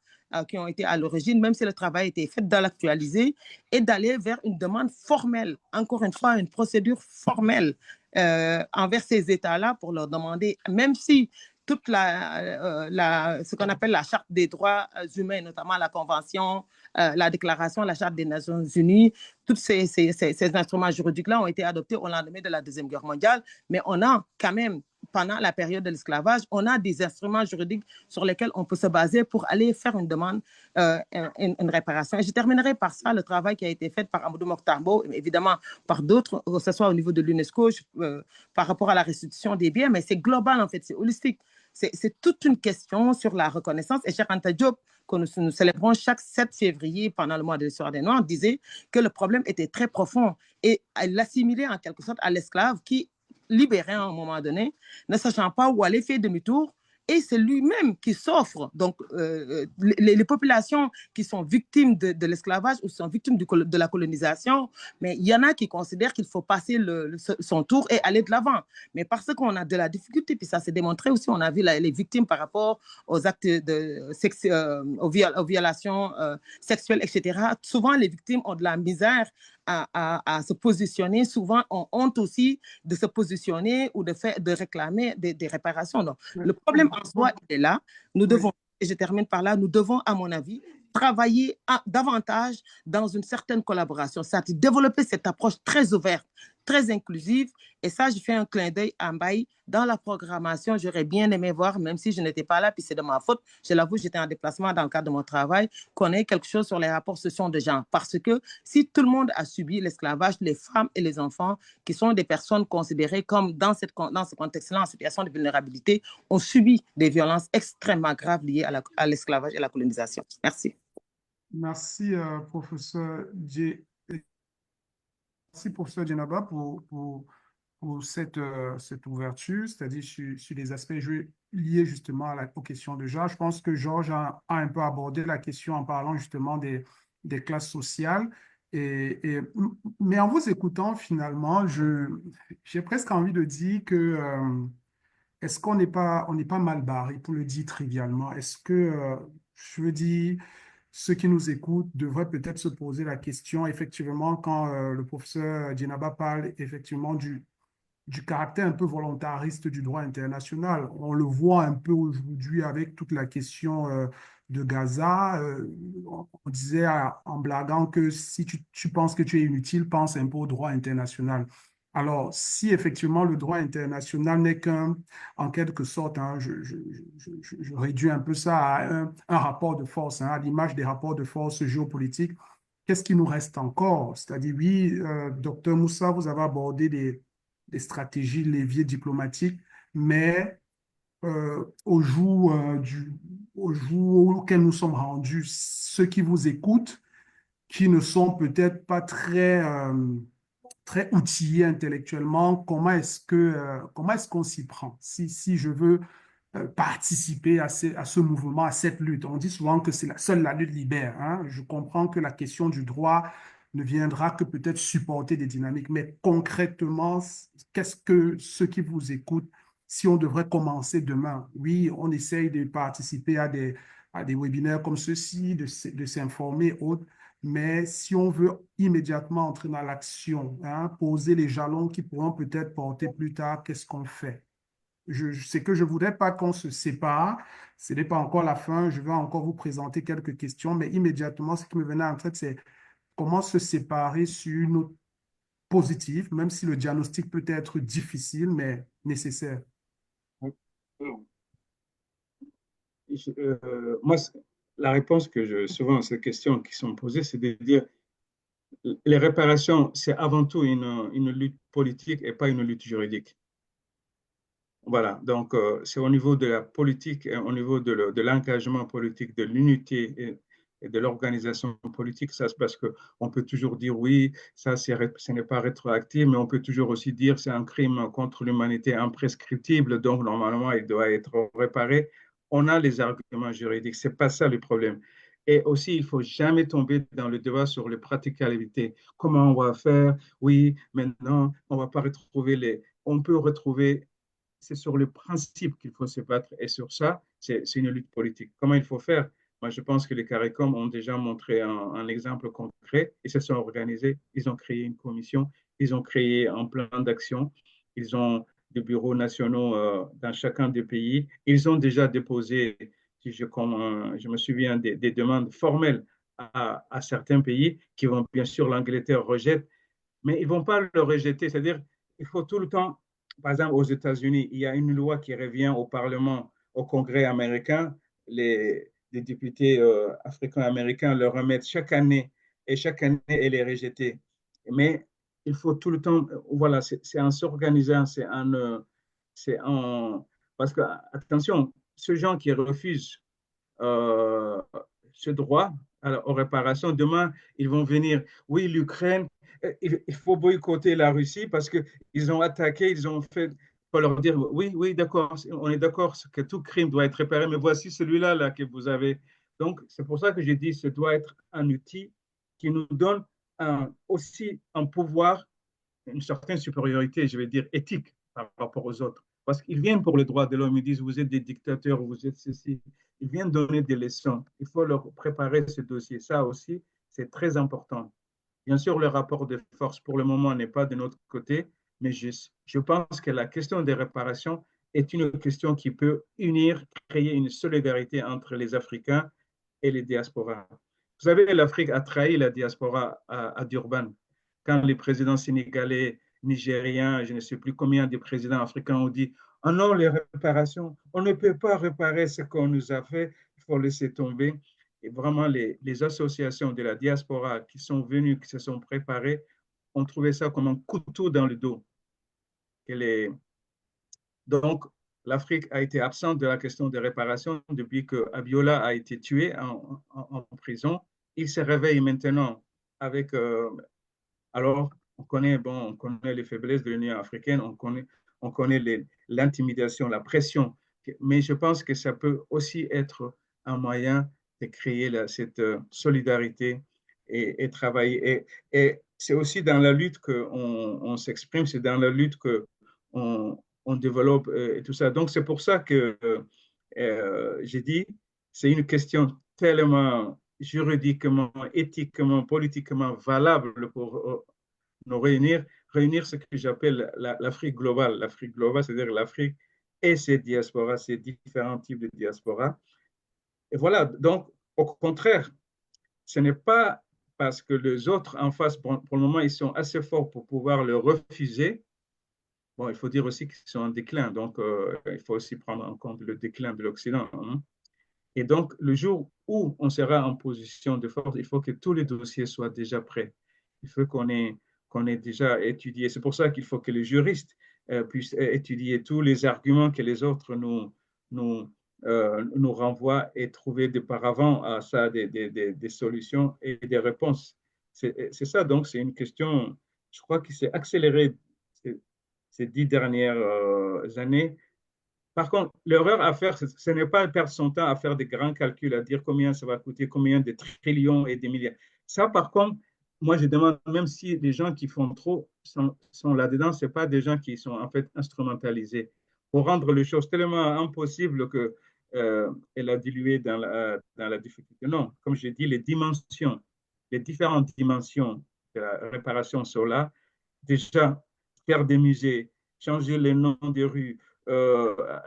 Speaker 5: qui ont été à l'origine, même si le travail a été fait, de l'actualiser et d'aller vers une demande formelle, encore une fois, une procédure formelle envers ces États-là pour leur demander, même si toute ce qu'on appelle la Charte des droits humains, notamment la Convention, la Déclaration, la Charte des Nations Unies, tous ces instruments juridiques-là ont été adoptés au lendemain de la Deuxième Guerre mondiale, mais on a quand même pendant la période de l'esclavage, on a des instruments juridiques sur lesquels on peut se baser pour aller faire une demande, une réparation. Et je terminerai par ça, le travail qui a été fait par Amadou Mokhtarbo, évidemment par d'autres, que ce soit au niveau de l'UNESCO, par rapport à la restitution des biens, mais c'est global en fait, c'est holistique. C'est toute une question sur la reconnaissance. Et Cheikh Anta Diop, que nous célébrons chaque 7 février pendant le mois de l'histoire des Noirs, disait que le problème était très profond et l'assimilait en quelque sorte à l'esclave qui, libéré à un moment donné, ne sachant pas où aller, fait demi-tour. Et c'est lui-même qui s'offre. Donc, les populations qui sont victimes de l'esclavage ou sont victimes de la colonisation, mais il y en a qui considèrent qu'il faut passer son tour et aller de l'avant. Mais parce qu'on a de la difficulté, puis ça s'est démontré aussi, on a vu les victimes par rapport aux actes aux violations sexuelles, etc. Souvent, les victimes ont de la misère à se positionner, souvent ont honte aussi de se positionner ou de réclamer des réparations. Donc, le problème en soi, il est là. Nous devons, et je termine par là, nous devons, à mon avis, travailler davantage dans une certaine collaboration, c'est-à-dire développer cette approche très ouverte, très inclusive. Et ça, je fais un clin d'œil à Mbaye. Dans la programmation, j'aurais bien aimé voir, même si je n'étais pas là, puis c'est de ma faute, je l'avoue, j'étais en déplacement dans le cadre de mon travail, qu'on ait quelque chose sur les rapports sociaux de genre. Parce que si tout le monde a subi l'esclavage, les femmes et les enfants, qui sont des personnes considérées comme, dans ce contexte-là, en situation de vulnérabilité, ont subi des violences extrêmement graves liées à l'esclavage et à la colonisation. Merci.
Speaker 2: Merci, professeur Dje. Merci, professeur Djenaba, pour cette ouverture, c'est-à-dire sur les aspects liés justement aux questions de genre. Je pense que Georges a un peu abordé la question en parlant justement des classes sociales. Mais en vous écoutant, finalement, j'ai presque envie de dire que est-ce on n'est pas mal barré, pour le dire trivialement? Est-ce que, je veux dire, ceux qui nous écoutent devraient peut-être se poser la question, effectivement, quand le professeur Djenaba parle effectivement du caractère un peu volontariste du droit international. On le voit un peu aujourd'hui avec toute la question de Gaza. On disait en blaguant que si tu penses que tu es inutile, pense un peu au droit international. Alors, si effectivement le droit international n'est en quelque sorte, hein, je réduis un peu ça à un rapport de force, hein, à l'image des rapports de force géopolitiques, qu'est-ce qui nous reste encore? C'est-à-dire, oui, docteur Moussa, vous avez abordé des stratégies, leviers diplomatiques, mais au jour auquel nous sommes rendus, ceux qui vous écoutent, qui ne sont peut-être pas très outillés intellectuellement, comment est-ce qu'on s'y prend? Si je veux participer à ce mouvement, à cette lutte. On dit souvent que seule la lutte libère, hein. Je comprends que la question du droit ne viendra que peut-être supporter des dynamiques, mais concrètement, qu'est-ce que ceux qui vous écoutent, si on devrait commencer demain? Oui, on essaye de participer à des webinaires comme ceux-ci, de s'informer, autres, mais si on veut immédiatement entrer dans l'action, hein, poser les jalons qui pourront peut-être porter plus tard, qu'est-ce qu'on fait? C'est que je ne voudrais pas qu'on se sépare. Ce n'est pas encore la fin. Je vais encore vous présenter quelques questions, mais immédiatement, ce qui me venait en tête, c'est comment se séparer sur une note positive, même si le diagnostic peut être difficile, mais nécessaire.
Speaker 3: Moi, la réponse souvent à ces questions qui sont posées, c'est de dire les réparations, c'est avant tout une lutte politique et pas une lutte juridique. Voilà, donc c'est au niveau de la politique, et au niveau de l'engagement politique, de l'unité et de l'organisation politique, ça se passe qu'on peut toujours dire oui, ça ce n'est pas rétroactif, mais on peut toujours aussi dire c'est un crime contre l'humanité imprescriptible, donc normalement il doit être réparé. On a les arguments juridiques, c'est pas ça le problème. Et aussi, il faut jamais tomber dans le débat sur les praticabilités. Comment on va faire? Oui, maintenant, on va pas retrouver on peut retrouver, c'est sur le principe qu'il faut se battre. Et sur ça, c'est une lutte politique. Comment il faut faire? Moi, je pense que les CARICOM ont déjà montré un exemple concret. Ils se sont organisés, ils ont créé une commission, ils ont créé un plan d'action, ils ont des bureaux nationaux dans chacun des pays. Ils ont déjà déposé, si je me souviens, des demandes formelles à certains pays qui vont, bien sûr, l'Angleterre rejette, mais ils ne vont pas le rejeter. C'est-à-dire il faut tout le temps par exemple, aux États-Unis, il y a une loi qui revient au Parlement, au Congrès américain. Les députés africains-américains le remettent chaque année et chaque année, elle est rejetée. Mais il faut tout le temps, voilà, c'est en s'organisant, c'est en, parce que, attention, ceux gens qui refusent euh, ce droit aux réparations, demain, ils vont venir, oui, l'Ukraine, il faut boycotter la Russie parce qu'ils ont attaqué, ils ont fait, il faut leur dire, oui, oui, d'accord, on est d'accord que tout crime doit être réparé, mais voici celui-là là, que vous avez. Donc, c'est pour ça que j'ai dit, ce doit être un outil qui nous donne aussi un pouvoir, une certaine supériorité, je vais dire, éthique par rapport aux autres. Parce qu'ils viennent pour les droits de l'homme, ils disent, vous êtes des dictateurs, vous êtes ceci. Ils viennent donner des leçons. Il faut leur préparer ce dossier. Ça aussi, c'est très important. Bien sûr, le rapport de force, pour le moment, n'est pas de notre côté, mais je pense que la question des réparations est une question qui peut unir, créer une solidarité entre les Africains et les diasporas. Vous savez, l'Afrique a trahi la diaspora à Durban. Quand les présidents sénégalais, nigériens, je ne sais plus combien de présidents africains ont dit « Oh non, les réparations, on ne peut pas réparer ce qu'on nous a fait, il faut laisser tomber ». Et vraiment, les associations de la diaspora qui sont venues, qui se sont préparées, ont trouvé ça comme un couteau dans le dos. Donc, l'Afrique a été absente de la question des réparations depuis que Abiola a été tué en prison. Il se réveille maintenant avec... alors, on connaît les faiblesses de l'Union africaine, on connaît l'intimidation, la pression, mais je pense que ça peut aussi être un moyen de créer cette solidarité et travailler. Et c'est aussi dans la lutte qu'on s'exprime, c'est dans la lutte qu'on développe et tout ça. Donc, c'est pour ça que j'ai dit, c'est une question tellement juridiquement, éthiquement, politiquement valable pour nous réunir ce que j'appelle l'Afrique globale. L'Afrique globale, c'est-à-dire l'Afrique et ses diasporas, ses différents types de diasporas. Et voilà, donc, au contraire, ce n'est pas parce que les autres en face, pour le moment, ils sont assez forts pour pouvoir le refuser. Bon, il faut dire aussi qu'ils sont en déclin, donc il faut aussi prendre en compte le déclin de l'Occident. Hein. Et donc, le jour où on sera en position de force, il faut que tous les dossiers soient déjà prêts. Il faut qu'on ait déjà étudié. C'est pour ça qu'il faut que les juristes puissent étudier tous les arguments que les autres nous renvoient et trouver de par avant à ça des solutions et des réponses. C'est ça, donc c'est une question, je crois, qui s'est accélérée ces 10 dernières années. Par contre, l'erreur à faire, ce n'est pas perdre son temps à faire des grands calculs, à dire combien ça va coûter, combien de trillions et des milliards. Ça, par contre, moi, je demande, même si les gens qui font trop sont là-dedans, ce pas des gens qui sont en fait instrumentalisés pour rendre les choses tellement impossibles qu'elle a dilué dans la difficulté. Non, comme je dis, les différentes dimensions de la réparation sont là. Déjà, faire des musées, changer les noms des rues,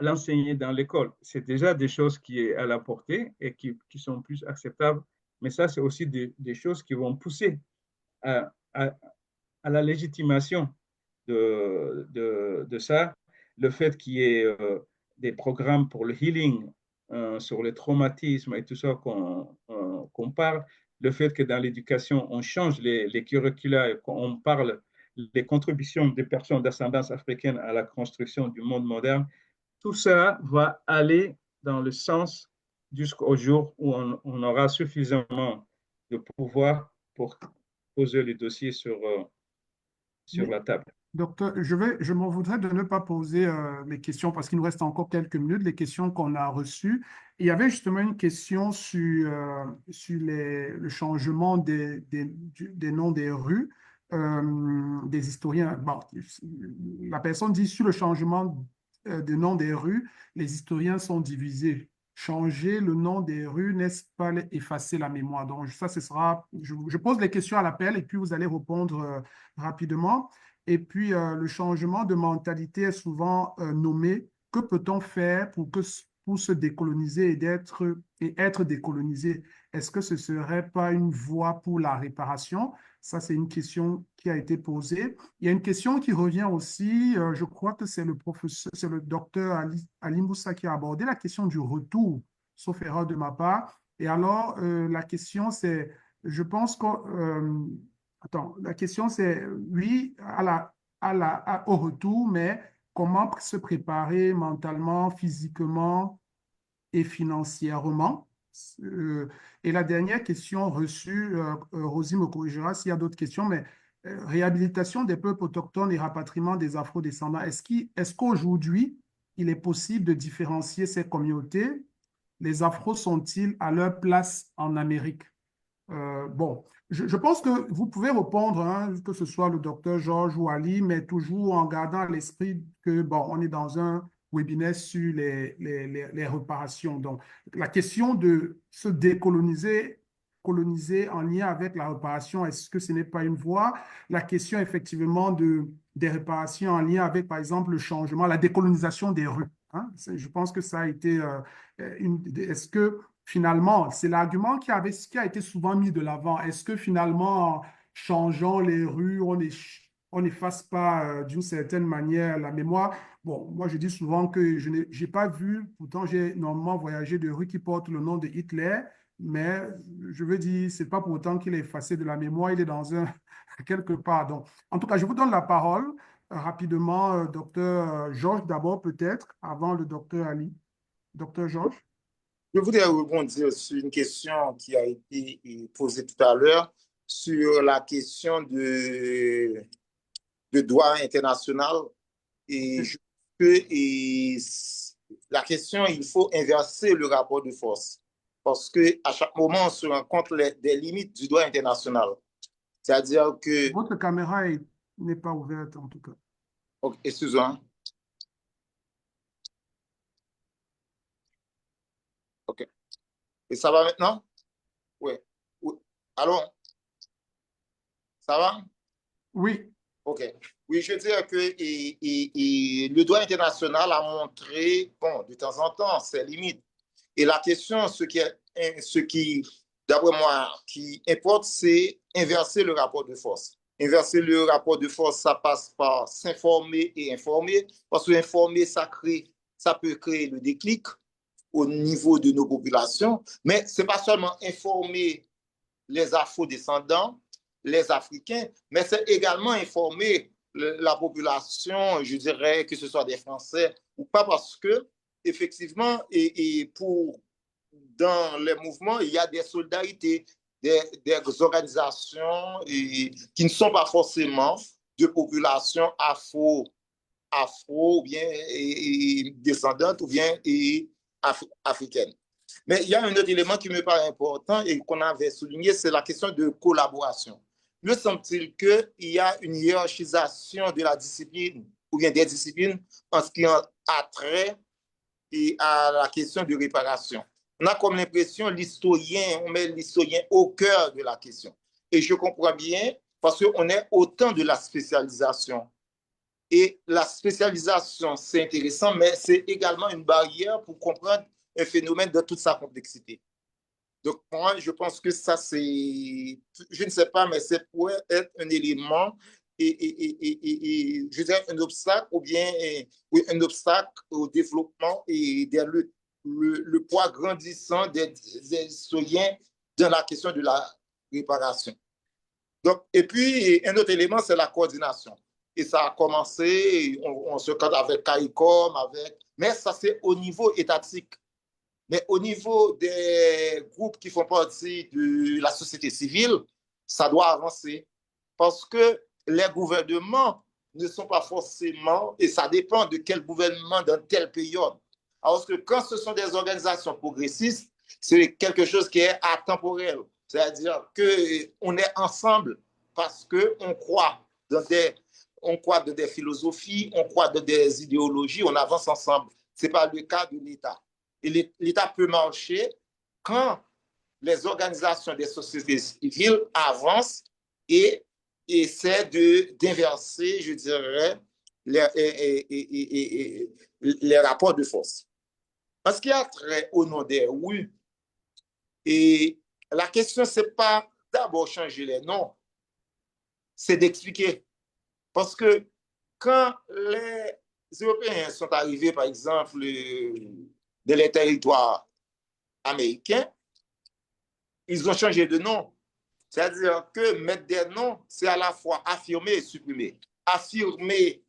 Speaker 3: l'enseigner dans l'école. C'est déjà des choses qui sont à la portée et qui sont plus acceptables. Mais ça, c'est aussi des choses qui vont pousser à la légitimation de ça. Le fait qu'il y ait des programmes pour le healing, sur les traumatismes et tout ça qu'on parle. Le fait que dans l'éducation, on change les curricula et qu'on parle des contributions des personnes d'ascendance africaine à la construction du monde moderne, tout ça va aller dans le sens jusqu'au jour où on aura suffisamment de pouvoir pour poser les dossiers sur
Speaker 2: Mais,
Speaker 3: la table.
Speaker 2: docteur, je m'en voudrais de ne pas poser mes questions parce qu'il nous reste encore quelques minutes, les questions qu'on a reçues. Il y avait justement une question sur le changement des noms des rues, des historiens. Bon, la personne dit sur le changement des noms des rues, les historiens sont divisés. Changer le nom des rues, n'est-ce pas effacer la mémoire? Donc, ça, ce sera. Je pose les questions à l'appel et puis vous allez répondre rapidement. Et puis, le changement de mentalité est souvent nommé. Que peut-on faire pour se décoloniser et être décolonisé? Est-ce que ce ne serait pas une voie pour la réparation? Ça, c'est une question qui a été posée. Il y a une question qui revient aussi, je crois que c'est le docteur Ali Moussa qui a abordé la question du retour, sauf erreur de ma part. Et alors, la question, c'est, je pense que, attends, la question, c'est, oui, au retour, mais comment se préparer mentalement, physiquement et financièrement. Et la dernière question reçue, Rosie me corrigera s'il y a d'autres questions, mais réhabilitation des peuples autochtones et rapatriement des afro-descendants. Est-ce qu'aujourd'hui, il est possible de différencier ces communautés? Les afros sont-ils à leur place en Amérique? Bon, je pense que vous pouvez répondre, hein, que ce soit le docteur Georges ou Ali, mais toujours en gardant à l'esprit que, bon, on est dans un webinaire sur les réparations. Donc, la question de se décoloniser, coloniser en lien avec la réparation, est-ce que ce n'est pas une voie? La question, effectivement, des réparations en lien avec, par exemple, le changement, la décolonisation des rues. Hein? Je pense que ça a été Est-ce que finalement, c'est l'argument qui a été souvent mis de l'avant. Est-ce que finalement, en changeant les rues, on n'efface pas d'une certaine manière la mémoire? Bon, moi je dis souvent que je n'ai pas vu, pourtant j'ai normalement voyagé de rues qui portent le nom de Hitler, mais je veux dire, c'est pas pour autant qu'il est effacé de la mémoire, il est dans un quelque part. Donc, en tout cas, je vous donne la parole rapidement, docteur Georges d'abord peut-être, avant le docteur Ali. Docteur Georges?
Speaker 4: Je voudrais rebondir sur une question qui a été posée tout à l'heure sur la question de droit international. Et je la question, il faut inverser le rapport de force. Parce qu'à chaque moment, on se rend compte des limites du droit international. C'est-à-dire que...
Speaker 2: Votre caméra n'est pas ouverte, en tout cas.
Speaker 4: Okay, excusez-moi. OK. Et ça va maintenant? Oui. Oui. Allô? Ça va?
Speaker 2: Oui.
Speaker 4: OK. Oui, je veux dire que le droit international a montré, bon, de temps en temps, ses limites. Et la question, ce qui d'après moi, qui importe, c'est inverser le rapport de force. Inverser le rapport de force, ça passe par s'informer et informer, parce que informer, ça peut créer le déclic au niveau de nos populations, mais ce n'est pas seulement informer les afro-descendants, les Africains, mais c'est également informer la population, je dirais que ce soit des Français ou pas, parce que effectivement, dans les mouvements, il y a des solidarités, des organisations qui ne sont pas forcément de populations afro ou bien descendantes ou bien africaines. Mais il y a un autre élément qui me paraît important et qu'on avait souligné, c'est la question de collaboration. Me semble-t-il qu'il y a une hiérarchisation de la discipline ou bien des disciplines en ce qui a trait à la question de réparation. On a comme l'impression on met l'historien au cœur de la question. Et je comprends bien parce qu'on est au temps de la spécialisation. Et la spécialisation, c'est intéressant, mais c'est également une barrière pour comprendre un phénomène de toute sa complexité. Donc, moi, je pense que ça, je ne sais pas, mais ça pourrait être un élément je dirais un obstacle ou bien un obstacle au développement et le poids grandissant des citoyens dans la question de la réparation. Donc, et puis, un autre élément, c'est la coordination. Et ça a commencé, on se cadre avec CARICOM, mais ça, c'est au niveau étatique. Mais au niveau des groupes qui font partie de la société civile, ça doit avancer. Parce que les gouvernements ne sont pas forcément, et ça dépend de quel gouvernement dans telle période. Alors que quand ce sont des organisations progressistes, c'est quelque chose qui est atemporel. C'est-à-dire qu'on est ensemble parce qu'on croit dans des philosophies, on croit dans des idéologies, on avance ensemble. Ce n'est pas le cas de l'État. Et l'État peut marcher quand les organisations des sociétés civiles avancent et essaient d'inverser, je dirais, les rapports de force. En ce qui a trait au nom des rues, et la question, ce n'est pas d'abord changer les noms, c'est d'expliquer. Parce que quand les Européens sont arrivés, par exemple, dans les territoires américains, ils ont changé de nom. C'est-à-dire que mettre des noms, c'est à la fois affirmer et supprimer. Affirmer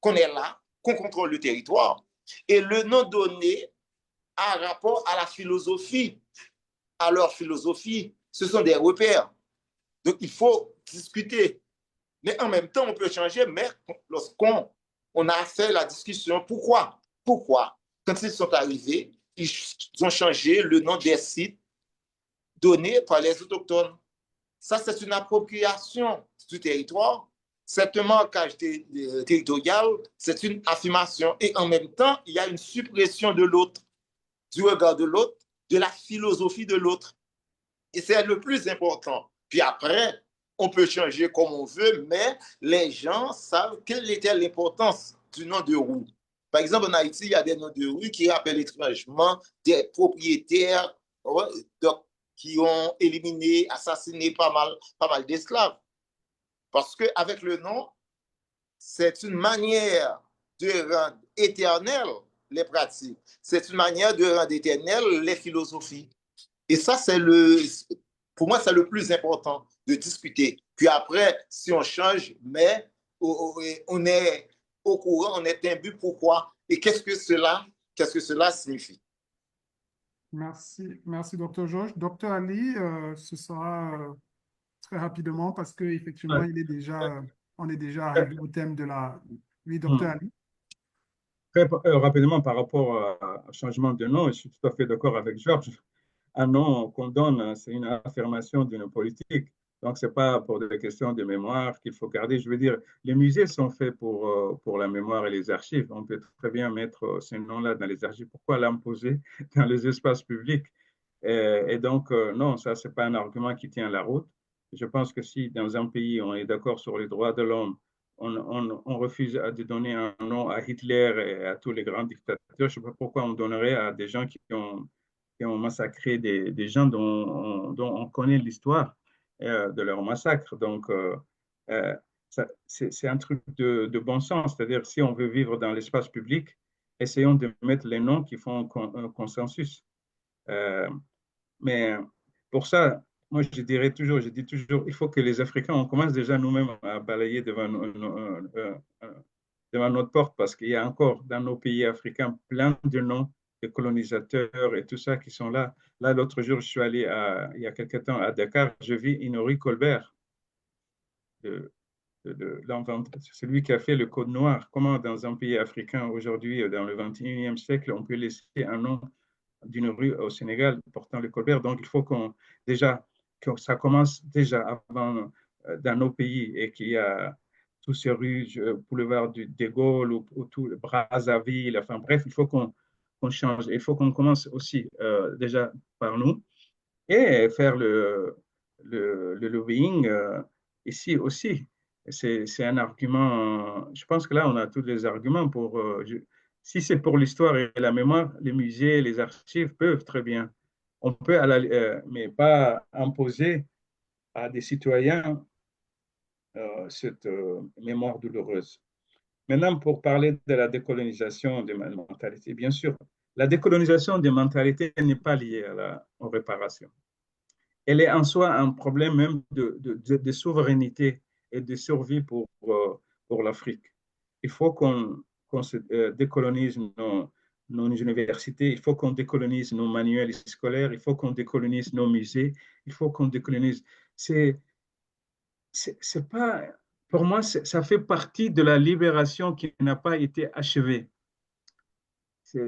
Speaker 4: qu'on est là, qu'on contrôle le territoire, et le nom donné a rapport à la philosophie, à leur philosophie. Ce sont des repères. Donc, il faut discuter. Mais en même temps, on peut changer, mais lorsqu'on a fait la discussion, pourquoi? Quand ils sont arrivés, ils ont changé le nom des sites donnés par les autochtones. Ça, c'est une appropriation du territoire, c'est un marquage territorial, c'est une affirmation. Et en même temps, il y a une suppression de l'autre, du regard de l'autre, de la philosophie de l'autre. Et c'est le plus important. Puis après, on peut changer comme on veut, mais les gens savent quelle était l'importance du nom de rue. Par exemple, en Haïti, il y a des noms de rue qui rappellent étrangement des propriétaires qui ont éliminé, assassiné pas mal d'esclaves. Parce qu'avec le nom, c'est une manière de rendre éternelles les pratiques. C'est une manière de rendre éternelles les philosophies. Et ça, pour moi, c'est le plus important de discuter. Puis après, si on change, mais on est au courant, on est imbu pourquoi et qu'est-ce que cela signifie.
Speaker 2: Merci, Dr. Georges. Dr. Ali, ce sera très rapidement parce qu'effectivement, on est déjà arrivé au thème de la... Oui, Dr. Ali.
Speaker 3: Très rapidement, par rapport au changement de nom, je suis tout à fait d'accord avec Georges. Un nom qu'on donne, c'est une affirmation d'une politique. Donc, ce n'est pas pour des questions de mémoire qu'il faut garder. Je veux dire, les musées sont faits pour la mémoire et les archives. On peut très bien mettre ce nom-là dans les archives. Pourquoi l'imposer dans les espaces publics? Et donc, non, ça, ce n'est pas un argument qui tient la route. Je pense que si dans un pays, on est d'accord sur les droits de l'homme, on refuse de donner un nom à Hitler et à tous les grands dictateurs, je ne sais pas pourquoi on donnerait à des gens qui ont massacré des gens dont on connaît l'histoire de leur massacre. Donc, c'est un truc de bon sens. C'est-à-dire, si on veut vivre dans l'espace public, essayons de mettre les noms qui font un consensus. Mais pour ça, moi, je dis toujours, il faut que les Africains, on commence déjà nous-mêmes à balayer devant notre porte parce qu'il y a encore dans nos pays africains plein de noms de colonisateurs et tout ça qui sont là. Là, l'autre jour, je suis allé il y a quelque temps à Dakar, je vis Inori Colbert, celui qui a fait le Code noir. Comment dans un pays africain aujourd'hui, dans le 21e siècle, on peut laisser un nom d'une rue au Sénégal portant le Colbert. Donc, il faut que ça commence déjà avant dans nos pays et qu'il y a tous ces rues, boulevard de Gaulle ou tout Brazzaville, enfin bref, il faut qu'on change. Il faut qu'on commence aussi déjà par nous et faire le lobbying ici aussi. C'est un argument, je pense que là, on a tous les arguments pour... si c'est pour l'histoire et la mémoire, les musées, les archives peuvent très bien. On peut, mais pas imposer à des citoyens cette mémoire douloureuse. Maintenant, pour parler de la décolonisation des mentalités, bien sûr, la décolonisation des mentalités n'est pas liée aux réparations. Elle est en soi un problème même de souveraineté et de survie pour l'Afrique. Il faut qu'on se décolonise nos universités, il faut qu'on décolonise nos manuels scolaires, il faut qu'on décolonise nos musées, il faut qu'on décolonise. C'est pas, pour moi, ça fait partie de la libération qui n'a pas été achevée. Ça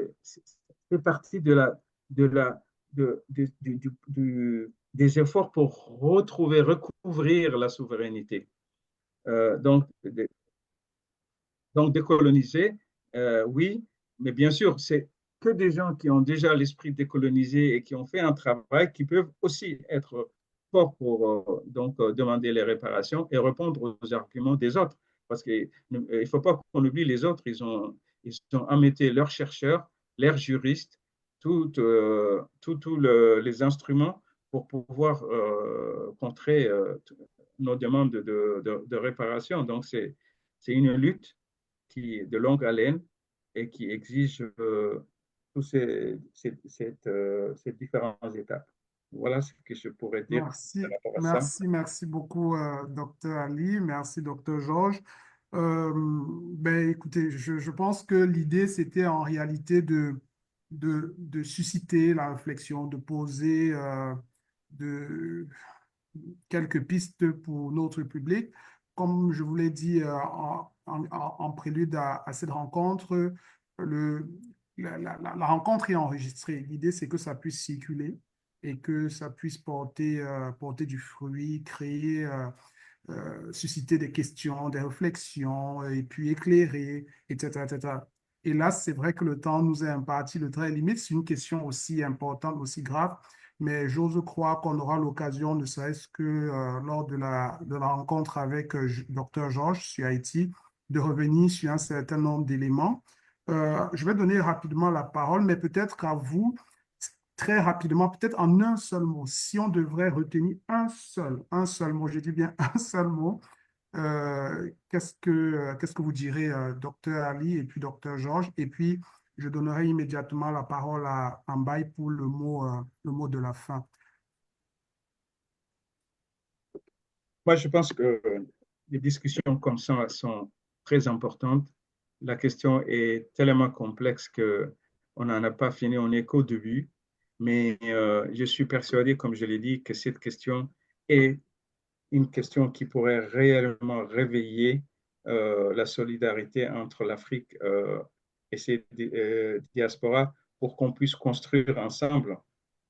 Speaker 3: fait partie des efforts pour recouvrir la souveraineté. Donc décoloniser, oui, mais bien sûr, c'est que des gens qui ont déjà l'esprit décolonisé et qui ont fait un travail qui peuvent aussi être forts pour demander les réparations et répondre aux arguments des autres. Parce qu'il ne faut pas qu'on oublie les autres, ils ont amété leurs chercheurs, leurs juristes, tous les instruments pour pouvoir contrer nos demandes de réparation. Donc, c'est une lutte qui est de longue haleine et qui exige tous ces différentes étapes. Voilà ce que je pourrais dire par
Speaker 2: Merci,
Speaker 3: rapport à ça.
Speaker 2: merci, merci beaucoup, docteur Ali. Merci, docteur Georges. Ben, écoutez, je pense que l'idée, c'était en réalité de susciter la réflexion, de poser de, quelques pistes pour notre public. Comme je vous l'ai dit en prélude à cette rencontre, le, la rencontre est enregistrée. L'idée, c'est que ça puisse circuler et que ça puisse porter du fruit, créer, susciter des questions, des réflexions, et puis éclairer, etc., etc. Et là, c'est vrai que le temps nous est imparti, le temps est limite. C'est une question aussi importante, aussi grave, mais j'ose croire qu'on aura l'occasion, ne serait-ce que lors de la rencontre avec Dr. Georges sur Haïti, de revenir sur un certain nombre d'éléments. Je vais donner rapidement la parole, mais peut-être qu'à vous, très rapidement, peut-être en un seul mot, si on devrait retenir un seul mot, je dis bien un seul mot, qu'est-ce que vous direz, docteur Ali et puis docteur Georges? Et puis, je donnerai immédiatement la parole à Ambaye pour le mot de la fin.
Speaker 3: Moi, je pense que les discussions comme ça sont très importantes. La question est tellement complexe qu'on n'en a pas fini, on n'est qu'au début. Mais je suis persuadé, comme je l'ai dit, que cette question est une question qui pourrait réellement réveiller la solidarité entre l'Afrique et ses diasporas pour qu'on puisse construire ensemble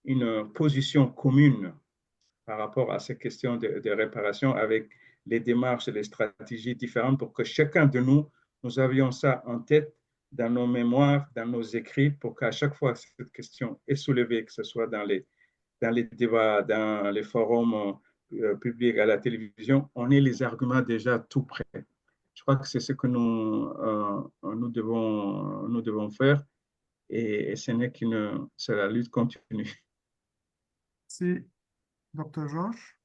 Speaker 3: une position commune par rapport à ces questions de réparation avec les démarches et les stratégies différentes pour que chacun de nous, nous avions ça en tête dans nos mémoires, dans nos écrits, pour qu'à chaque fois que cette question est soulevée, que ce soit dans les débats, dans les forums publics, à la télévision, on ait les arguments déjà tout prêts. Je crois que c'est ce que nous devons faire et ce n'est c'est la lutte continue.
Speaker 2: C'est docteur Georges?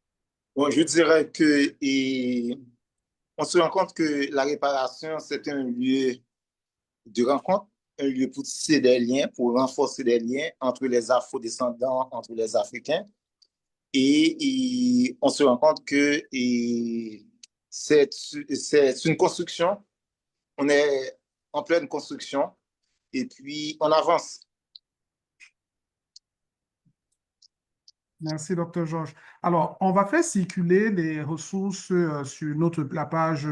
Speaker 4: Bon, je dirais que on se rend compte que la réparation, c'est un lieu de rencontre, un lieu pour tisser des liens, pour renforcer des liens entre les Afro-descendants, entre les Africains. Et on se rend compte que c'est une construction, on est en pleine construction, et puis on avance.
Speaker 2: Merci, docteur Georges. Alors, on va faire circuler les ressources sur la page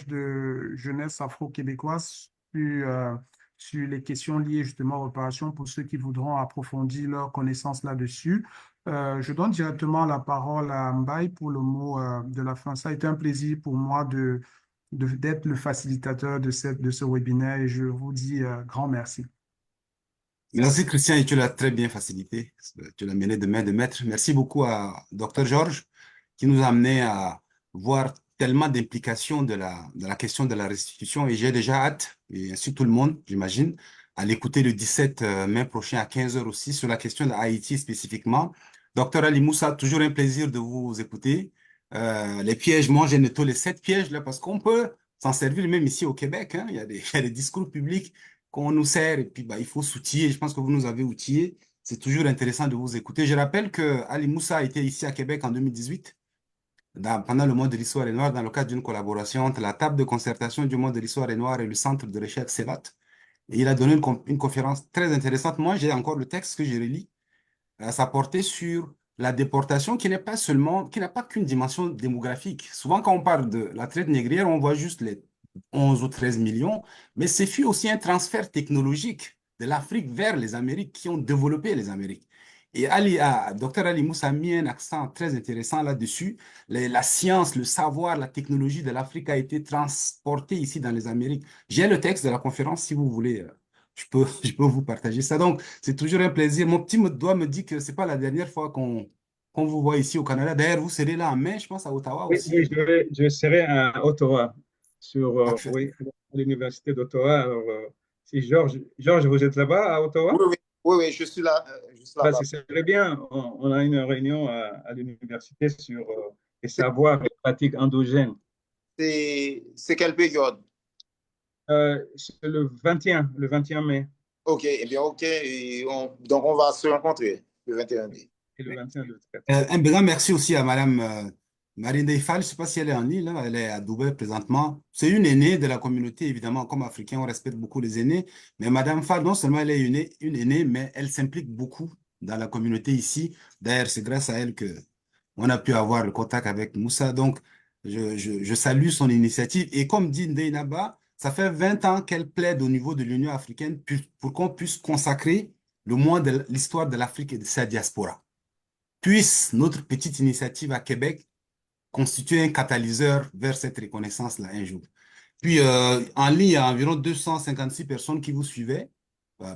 Speaker 2: de Jeunesse afro-québécoise sur les questions liées justement aux réparations pour ceux qui voudront approfondir leurs connaissances là-dessus. Je donne directement la parole à Mbaye pour le mot de la fin. Ça a été un plaisir pour moi d'être le facilitateur de ce webinaire et je vous dis grand merci.
Speaker 1: Merci Christian et tu l'as très bien facilité. Tu l'as mené de main de maître. Merci beaucoup à Dr Georges qui nous a amené à voir tellement d'implications de la question de la restitution et j'ai déjà hâte, et ainsi tout le monde, j'imagine, à l'écouter le 17 mai prochain à 15 heures aussi sur la question de Haïti spécifiquement. Dr Ali Moussa, toujours un plaisir de vous écouter. Les pièges, moi j'ai noté les 7 pièges là parce qu'on peut s'en servir même ici au Québec. Hein. Il y a des discours publics qu'on nous sert et puis bah, il faut s'outiller. Je pense que vous nous avez outillés. C'est toujours intéressant de vous écouter. Je rappelle que Ali Moussa a été ici à Québec en 2018, pendant le mois de l'histoire et noire, dans le cadre d'une collaboration entre la table de concertation du mois de l'histoire et noire et le centre de recherche CELAT. Et il a donné une conférence très intéressante. Moi, j'ai encore le texte que je relis. Ça portait sur la déportation qui n'est pas seulement, qui n'a pas qu'une dimension démographique. Souvent, quand on parle de la traite négrière, on voit juste les 11 ou 13 millions, mais c'est fut aussi un transfert technologique de l'Afrique vers les Amériques qui ont développé les Amériques. Et Dr Ali Moussa a mis un accent très intéressant là-dessus. La science, le savoir, la technologie de l'Afrique a été transportée ici dans les Amériques. J'ai le texte de la conférence si vous voulez. Je peux vous partager ça. Donc, c'est toujours un plaisir. Mon petit doigt me dit que c'est pas la dernière fois qu'on vous voit ici au Canada. D'ailleurs, vous serez là en mai, je pense, à Ottawa
Speaker 3: Oui,
Speaker 1: aussi.
Speaker 3: oui, je serai à Ottawa,
Speaker 1: Parfait.
Speaker 3: oui, à l'université d'Ottawa. Alors, si Georges, vous êtes là-bas à Ottawa?
Speaker 4: Oui, oui, oui, oui, je suis là, juste
Speaker 3: Bah,
Speaker 4: là-bas.
Speaker 3: ce serait bien. On a une réunion à l'université sur les savoirs pratique endogène.
Speaker 4: C'est quelle période?
Speaker 3: C'est le 21 mai
Speaker 4: OK, eh bien, OK. Donc, on va se rencontrer le 21 mai.
Speaker 3: et le 21 le 4.
Speaker 1: Un grand merci aussi à Madame Marine Deyfal. Je ne sais pas si elle est en ligne, là. Elle est à Dubaï présentement. C'est une aînée de la communauté, évidemment. Comme Africains, on respecte beaucoup les aînés. Mais Madame Fall, non seulement elle est une aînée, mais elle s'implique beaucoup dans la communauté ici. D'ailleurs, c'est grâce à elle que on a pu avoir le contact avec Moussa. Donc, je salue son initiative. Et comme dit Ndeynaba, ça fait 20 ans qu'elle plaide au niveau de l'Union africaine pour qu'on puisse consacrer le mois de l'histoire de l'Afrique et de sa diaspora. Puisse notre petite initiative à Québec constituer un catalyseur vers cette reconnaissance-là un jour. Puis, en ligne, il y a environ 256 personnes qui vous suivaient.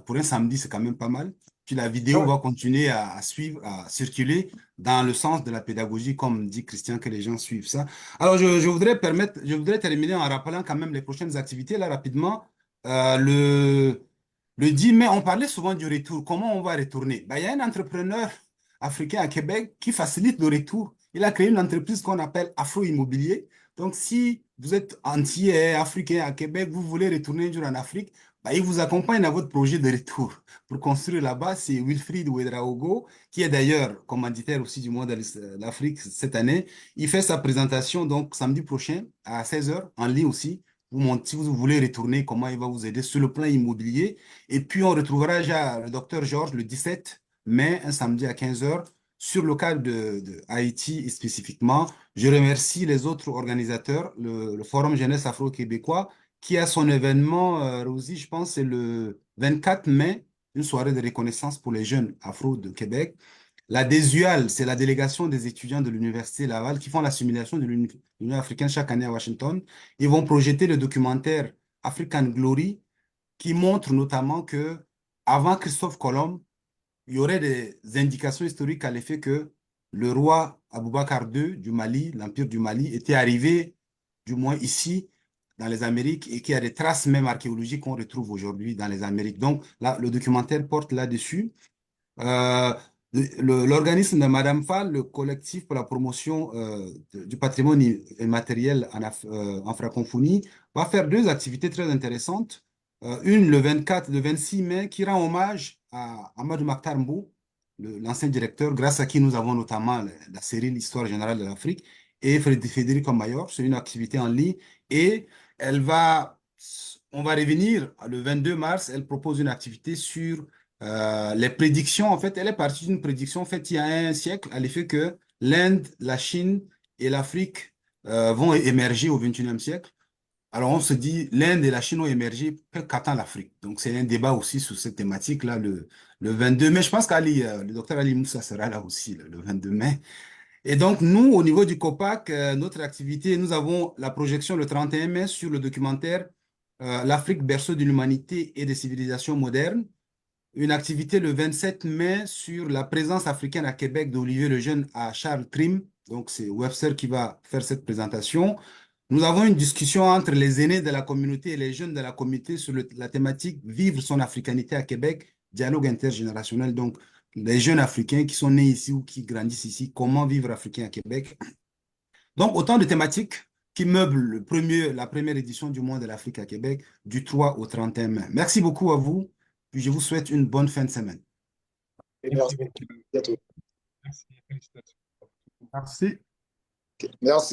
Speaker 1: Pour un samedi, c'est quand même pas mal. Puis la vidéo va continuer à suivre, à circuler dans le sens de la pédagogie, comme dit Christian, que les gens suivent ça. Alors, je voudrais terminer en rappelant quand même les prochaines activités, là, rapidement. Euh, le, le 10 mai, on parlait souvent du retour. Comment on va retourner? Ben, il y a un entrepreneur africain à Québec qui facilite le retour. Il a créé une entreprise qu'on appelle Afro Immobilier. Donc, si vous êtes entier africain à Québec, vous voulez retourner un jour en Afrique, bah, il vous accompagne dans votre projet de retour. Pour construire là-bas, c'est Wilfried Ouedraogo, qui est d'ailleurs commanditaire aussi du mois de l'Afrique cette année. Il fait sa présentation donc samedi prochain à 16 heures en ligne aussi. Si vous voulez retourner, comment il va vous aider sur le plan immobilier. Et puis, on retrouvera déjà le docteur Georges le 17 mai, un samedi à 15 heures sur le cas de Haïti spécifiquement. Je remercie les autres organisateurs, le Forum Jeunesse Afro-Québécois, qui a son événement, Rosie, je pense, c'est le 24 mai, une soirée de reconnaissance pour les jeunes afro de Québec. La DESUAL, c'est la délégation des étudiants de l'Université Laval qui font la simulation de l'Union africaine chaque année à Washington. Ils vont projeter le documentaire African Glory qui montre notamment que avant Christophe Colomb, il y aurait des indications historiques à l'effet que le roi Aboubakar II du Mali, l'Empire du Mali, était arrivé, du moins ici, dans les Amériques, et qu'il y a des traces même archéologiques qu'on retrouve aujourd'hui dans les Amériques. Donc, là, le documentaire porte là-dessus. Euh, L'organisme de Madame Fall, le collectif pour la promotion du patrimoine immatériel en francophonie, va faire deux activités très intéressantes. Une le 24, le 26 mai, qui rend hommage à Amadou Makhtar Mbou, l'ancien directeur, grâce à qui nous avons notamment la série L'Histoire générale de l'Afrique, et Frédéric Mayor. C'est une activité en ligne. Et on va revenir le 22 mars, elle propose une activité sur les prédictions. En fait, elle est partie d'une prédiction faite il y a un siècle à l'effet que l'Inde, la Chine et l'Afrique vont émerger au XXIe siècle. Alors, on se dit, l'Inde et la Chine ont émergé, qu'attend l'Afrique? Donc, c'est un débat aussi sur cette thématique-là, le 22 mai. Je pense le docteur Ali Moussa sera là aussi, le 22 mai. Et donc, nous, au niveau du COPAC, notre activité, nous avons la projection le 31 mai sur le documentaire L'Afrique, berceau de l'humanité et des civilisations modernes. Une activité le 27 mai sur la présence africaine à Québec d'Olivier Lejeune à Charles Trim. Donc, c'est Webster qui va faire cette présentation. Nous avons une discussion entre les aînés de la communauté et les jeunes de la communauté sur la thématique Vivre son africanité à Québec, dialogue intergénérationnel. Donc, les jeunes Africains qui sont nés ici ou qui grandissent ici, comment vivre africain à Québec. Donc, autant de thématiques qui meublent la première édition du mois de l'Afrique à Québec du 3 au 31 mai. Merci beaucoup à vous. Puis je vous souhaite une bonne fin de semaine.
Speaker 4: Et
Speaker 3: Merci
Speaker 4: merci.
Speaker 3: beaucoup.
Speaker 4: Bientôt.
Speaker 3: Merci. Félicitations.
Speaker 2: Merci.
Speaker 4: Merci.